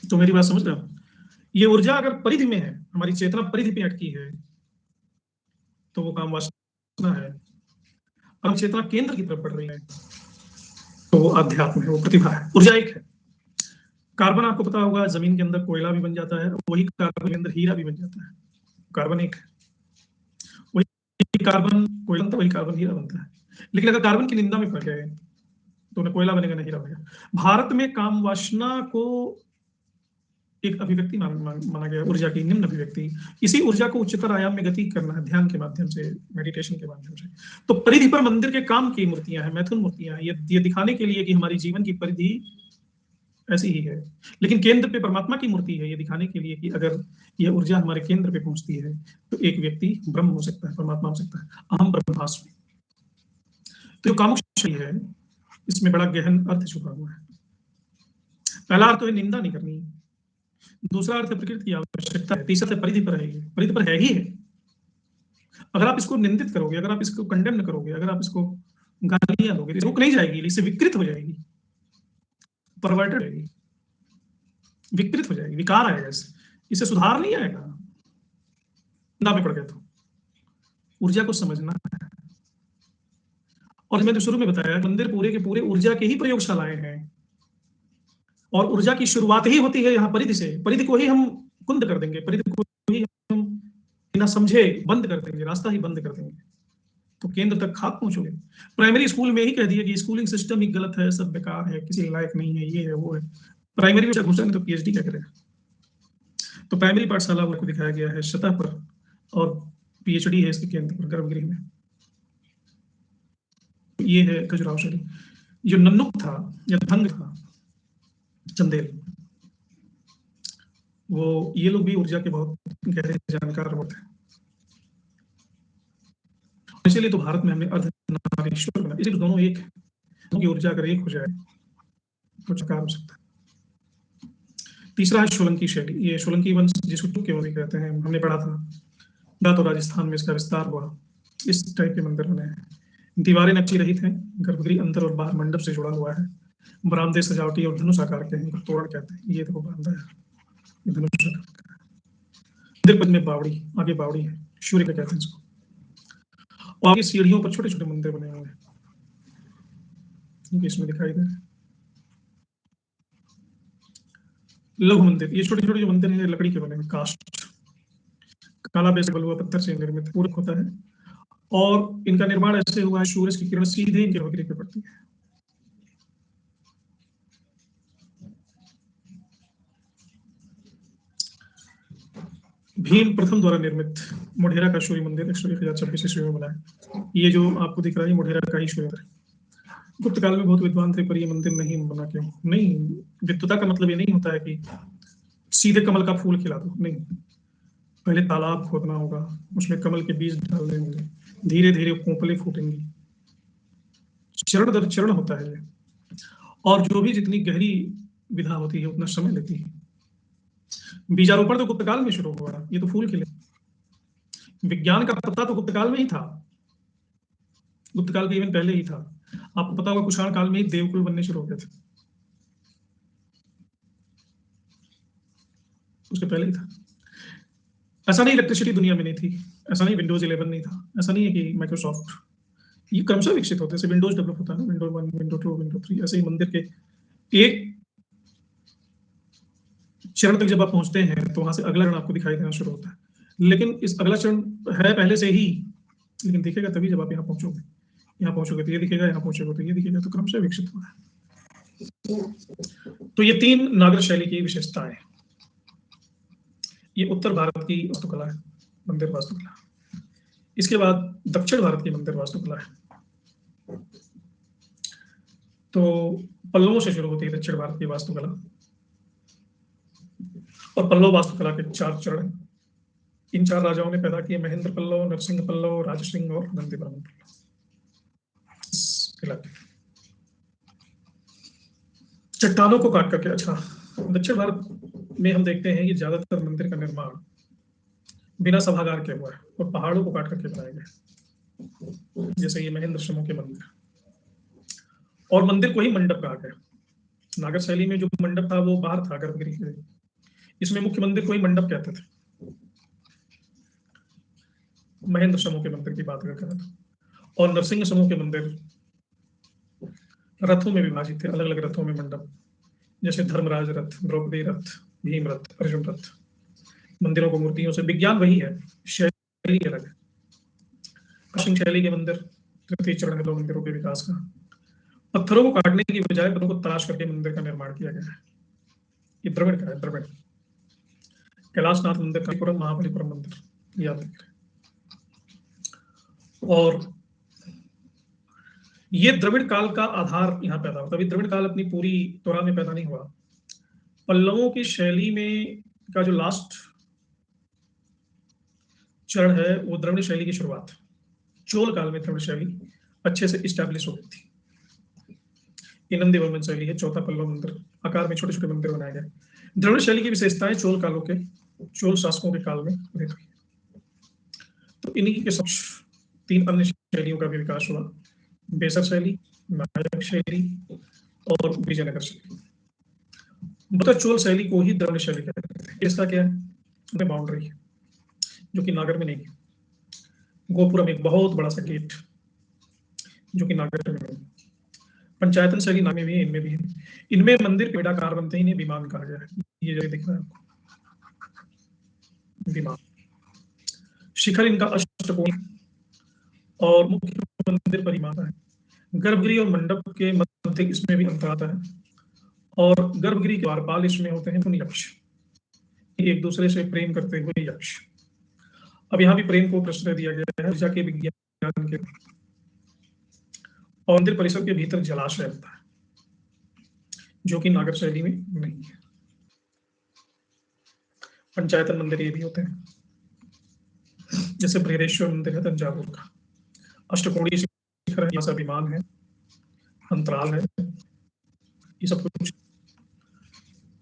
तो मेरी बात समझ रहे हो? ये ऊर्जा अगर परिधि में है, हमारी चेतना परिधि पे अटकी है, तो वो काम वासना है। हम चेतना केंद्र की तरफ बढ़ रही है तो वो अध्यात्म है, वो प्रतिभा है, ऊर्जा एक है। कार्बन आपको पता होगा जमीन के अंदर कोयला भी बन जाता है, वही कार्बन के अंदर हीरा भी बन जाता है। कार्बन एक है, वही कार्बन कोयला बनता है, वही कार्बन हीरा बनता है। लेकिन अगर कार्बन की निंदा में पड़ गए तो न कोयला बनेगा न हीरा बनेगा। भारत में काम वासना को एक अभिव्यक्ति माना गया, ऊर्जा की निम्न अभिव्यक्ति। इसी ऊर्जा को उच्चतर आयाम में गति करना है ध्यान के माध्यम से, मेडिटेशन के माध्यम से। तो परिधि पर मंदिर के काम की मूर्तियां हैं, मैथुन मूर्तियां हैं, ये दिखाने के लिए कि हमारी जीवन की परिधि ऐसी ही है। लेकिन केंद्र पे परमात्मा की मूर्ति है, ये दिखाने के लिए कि अगर ये ऊर्जा हमारे केंद्र पे पहुंचती है तो एक व्यक्ति ब्रह्म हो सकता है, परमात्मा हो सकता है, अहम ब्रह्मास्मि। तो जो कामुक शैली है, इसमें बड़ा गहन अर्थ छुपा हुआ है। पहला अर्थ तो है निंदा नहीं करनी, दूसरा अर्थ है प्रकृति की आवश्यकता है, तीसरा है परिधि पर है, परिधि पर है ही है। अगर आप इसको निंदित करोगे, अगर आप इसको कंडेम करोगे, अगर आप इसको गालियां दोगे, रुक नहीं जाएगी, इससे विकृत हो जाएगी, परवर्टेड हो जाएगी, विकृत हो जाएगी, विकार आएगा, इससे सुधार नहीं आएगा। ना में पड़ गया तो ऊर्जा को समझना है। और मैंने शुरू में बताया, मंदिर पूरे के पूरे ऊर्जा के ही प्रयोगशालाएं हैं, और ऊर्जा की शुरुआत ही होती है यहाँ परिधि से। परिधि को ही हम कुंद कर देंगे, परिधि को ही हम बिना समझे बंद कर देंगे, रास्ता ही बंद कर देंगे, तो केंद्र तक खाक पहुंचोगे। प्राइमरी स्कूल में ही कह दिया कि स्कूलिंग सिस्टम ही गलत है, सब बेकार है, किसी लायक नहीं है, ये है वो है। प्राइमरी में घुसा नहीं तो पीएचडी क्या करेगा? तो प्राइमरी पाठशाला को दिखाया गया है सतह पर, और पीएचडी है इसके केंद्र पर, गर्भगृह में। ये है खजुराहो शैली। जो नन्नुक था या भंग था, चंदेल, वो ये लोग भी ऊर्जा के बहुत गहरे जानकार होते हैं। इसीलिए तो भारत में हमने अर्धनारीश्वर बना, इसीलिए दोनों एक की ऊर्जा अगर एक हो जाए तो चकार हो सकता है। तीसरा है सोलंकी शैली। ये सोलंकी वंश जिसको टूके भी कहते हैं, हमने पढ़ा था, तो राजस्थान में इसका विस्तार हुआ। इस टाइप के मंदिर बने हैं, दीवारें नक्शी रहित हैं, गर्भगृह अंदर और बाहर मंडप से जुड़ा हुआ है, बरामदे सजावटी और धनुष आकार के हैं, तोरण कहते हैं। ये देखो बरामदा है, धनुष आकार। मंदिर पद में बावड़ी, आगे बावड़ी है, सूर्य का कहते हैं इसको। और आगे सीढ़ियों पर छोटे छोटे मंदिर बने हुए हैं, इसमें दिखाई दे रहे हैं। लघु मंदिर, ये छोटे छोटे जो मंदिर हैं लकड़ी के बने हुए, कास्ट, काला बेस बलुआ पत्थर से निर्मित पूरक होता है, और इनका निर्माण ऐसे हुआ है सूरज की किरण सीधे इनके गर्भगृह पे पड़ती है। भीम प्रथम द्वारा निर्मित मोढेरा का सूर्य मंदिर 101,026 ईस्वी में बना है। ये जो आपको दिख रहा है मोढेरा का ही सूर्य मंदिर। गुप्त काल में बहुत विद्वान थे, पर ये मंदिर नहीं बना। क्यों नहीं? विद्वता का मतलब ये नहीं होता है कि सीधे कमल का फूल खिला दो, नहीं। पहले तालाब खोदना होगा, उसमें कमल के बीज डालने होंगे, धीरे धीरे कोंपले फूटेंगी, चरण दर चरण होता है ये। और जो भी जितनी गहरी विधा होती है उतना समय लेती है। बीजारोपण तो गुप्त काल में शुरू हुआ, ये तो फूल खिले। विज्ञान का पता तो गुप्त काल में ही था, गुप्त काल के इवन पहले ही था। आपको पता होगा कुषाण काल में ही देवकुल बनने शुरू हो गए थे, उसके पहले ही था। ऐसा नहीं इलेक्ट्रिसिटी दुनिया में नहीं थी, ऐसा नहीं विंडोज 11 नहीं था, ऐसा नहीं है कि माइक्रोसॉफ्ट, ये क्रमशः विकसित होते हैं। विंडोज डेवलप होता है ना, विंडो 1, विंडो 2, विंडो 3, ऐसे ही मंदिर के एक चरण तक जब आप पहुंचते हैं तो वहां से अगला चरण आपको दिखाई देना शुरू होता है। लेकिन इस अगला चरण है पहले से ही, लेकिन दिखेगा तभी जब आप यहाँ पहुंचोगे। यहाँ पहुंचोगे तो ये दिखेगा, यहाँ पहुंचोगे तो ये दिखेगा, तो क्रमशः विकसित हुआ है। तो ये 3 नागर शैली की विशेषताएं। ये उत्तर भारत की वास्तुकला है, मंदिर वास्तुकला। इसके बाद दक्षिण भारत की मंदिर वास्तुकला है। तो पल्लवों से शुरू होती है दक्षिण भारत की वास्तुकला, और पल्लव वास्तुकला के 4 चरण हैं। इन 4 राजाओं ने पैदा किए, महेंद्र पल्लव, नरसिंह पल्लव, राजसिंह और नंदीवर्मन पल्लव। चट्टानों को काट करके, अच्छा, दक्षिण भारत में हम देखते हैं कि ज्यादातर मंदिर का निर्माण बिना सभागार के हुआ है और पहाड़ों को काट करके बनाया गया, जैसे ये महेंद्र समूह के मंदिर। और मंदिर को ही मंडप कहा गया। नागर शैली में जो मंडप था वो बाहर था, गर्भगृह के। इसमें मुख्य मंदिर को ही मंडप कहते थे। महेंद्र समूह के मंदिर की बात कर रहा था। और नरसिंह समूह के मंदिर रथों में विभाजित थे, अलग अलग रथों में मंडप, जैसे धर्मराज रथ, द्रौपदी रथ, भीम रथ, अर्जुन रथ। मंदिरों को मूर्तियों से, विज्ञान वही है, शैली अलग है। अश्विन शैली के मंदिर तृतीय चरण है, 2 मंदिरों के विकास का। पत्थरों को काटने की बजाय पत्थरों को तराश करके मंदिर का निर्माण किया गया है। ये द्रविड़ का है, द्रविड़। कैलाशनाथ मंदिर, कालीपुरम, महाबलीपुरम मंदिर, याद रखें। और ये द्रविड़ काल का आधार यहाँ पैदा होता है। अभी द्रविड़ काल अपनी पूरी तोरा में पैदा नहीं हुआ, पल्लवों की शैली में का जो लास्ट चरण है वो द्रविड़ शैली की शुरुआत। चोल काल में द्रविड़ शैली अच्छे से इस्टेब्लिश हो गई थी। ये नंदी वर्मन शैली है, चौथा पल्लव मंदिर, आकार में छोटे छोटे मंदिर बनाए गए। द्रविड़ शैली की विशेषताएं चोल कालों के चोल शासकों के काल में उदित हुई। तो इन्हीं के समक्ष 3 अन्य शैलियों का भी विकास हुआ, बेसर शैली, नायक शैली और विजयनगर शैली। मतलब चोल शैली को ही द्रविड़ शैली कहते हैं। इसका क्या है, बाउंड्री है जो कि नागर में नहीं है। गोपुरम एक बहुत बड़ा सा गेट जो कि नागर में नहीं। पंचायतन शैली नामे भी है, इनमें भी है। इनमें मंदिर पेड़ाकार बनते ही इन्हें विमान कहा गया है। ये जो दिख रहा है आपको विमान। शिखर इनका अष्टकोण और मुख्य मंदिर परिमाता है। गर्भगृह और मंडप के मध्य इसमें भी अंतर आता है और गर्भगृह के द्वारपाल इसमें होते हैं मुनि यक्ष, एक दूसरे से प्रेम करते हुए यक्ष। अब यहाँ भी प्रेम को प्रश्रय दिया गया है ऊर्जा के विज्ञान के। और मंदिर परिसर के भीतर जलाशय होता है जो कि नागर शैली में नहीं है। पंचायतन मंदिर ये भी होते हैं, जैसे बृहदेश्वर मंदिर है तंजावुर का। अष्टकोणीय शिखर है, यहाँ विमान है, अंतराल है, ये सब कुछ।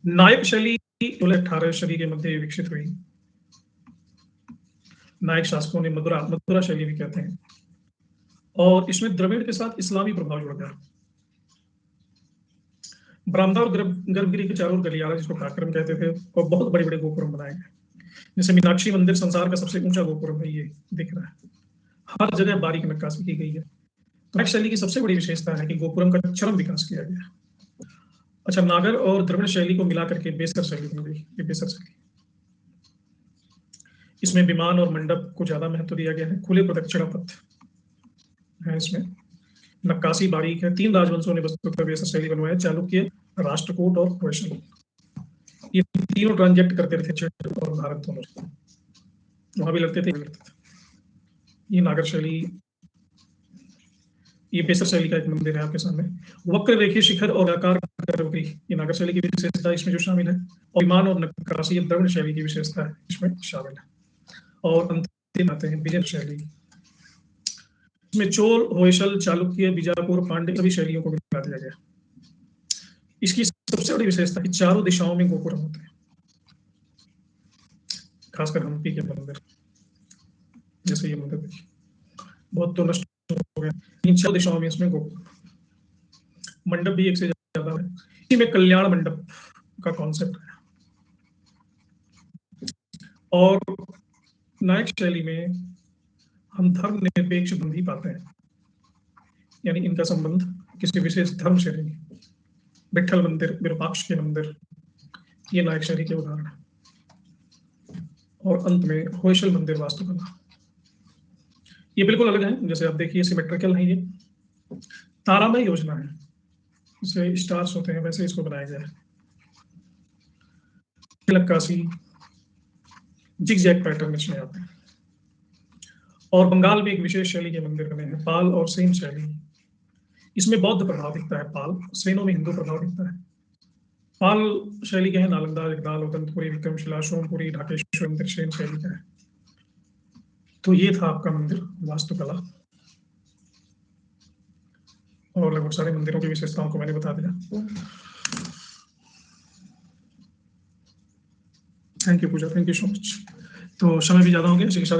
नायक शैली 18 शैली के मध्य विकसित हुई। नायक शासकों ने मथुरा शैली भी कहते हैं और इसमें द्रविड़ के साथ इस्लामी प्रभाव जुड़ गया। ब्राह्मणा और गर्भगृह के चारों गलियारा जिसको पराक्रम कहते थे और बहुत बड़े बड़े गोपुरम बनाए गए। जैसे मीनाक्षी मंदिर संसार का सबसे ऊंचा गोपुरम है, ये दिख रहा है, हर जगह बारीक नक्काशी की गई है। तो नायक शैली की सबसे बड़ी विशेषता है कि गोपुरम का चरम विकास किया गया। अच्छा, नागर और द्रविड़ शैली को मिलाकर के बेसर शैली बन गई। ये बेसर शैली, इसमें विमान और मंडप को ज्यादा महत्व दिया गया है। खुले प्रदक्षिणा पथ है, इसमें नक्काशी बारीक है। 3 राजवंशों ने वस्तुतः बेसर शैली बनवाया, चालुक्य, राष्ट्रकूट और होयसल। ये तीनों ट्रांजेक्ट करते थे, क्षेत्र और भारत दोनों, वहां भी लगते थे। ये नागर शैली, ये बेसर शैली का एक मंदिर है आपके सामने। वक्र रेखीय शिखर और आकार गर्भगृह, ये नागर शैली की विशेषता इसमें जो शामिल है। और विमान और नक्काशी ये द्रविड़ शैली की विशेषता है, इसमें शामिल है। और अंतिम आते हैं विजय शैली। इसमें चोल, होयसल, चालुक्य, बीजापुर, पांड्य सभी शैलियों को मिला दिया गया। इसकी सबसे बड़ी विशेषता कि चारों दिशाओं में गोपुरम होते हैं, खासकर हम्पी के मंदिर, जैसे ये मंदिर देखिए, बहुत तो नष्ट हो गया। इन चारों दिशाओं में इसमें गोपुरम। मंडप भी एक से ज्यादा है। इसी में कल्याण मंडप का कॉन्सेप्ट है। और नायक शैली में हम धर्म निरपेक्ष बंधी पाते हैं, यानी इनका संबंध किसी विशेष धर्म से नहीं। विठल मंदिर, विरूपाक्ष के मंदिर, ये नायक शैली के उदाहरण है। और अंत में होयसल मंदिर वास्तुकला, ये बिल्कुल अलग है। जैसे आप देखिए सिमेट्रिकल है, ये तारामय योजना है, जैसे स्टार्स होते हैं वैसे इसको बनाया गया है। नक्काशी जिगजैग पैटर्न इसमें आते हैं। और बंगाल में एक विशेष शैली के मंदिर बने हैं, पाल और सेन शैली। इसमें बौद्ध प्रभाव दिखता है पाल, सेनों में हिंदू प्रभाव दिखता है। पाल शैली के हैं नालंदा, जगदाल, उदंतपुरी, विक्रमशिला, सोमपुरी, ढाकेश्वर मंदिर सेन शैली का है। तो ये था आपका मंदिर वास्तुकला, और लगभग सारे मंदिरों की विशेषताओं को मैंने बता दिया। Thank you Pooja, thank you so much. तो समय भी ज्यादा हो गया, इसी के साथ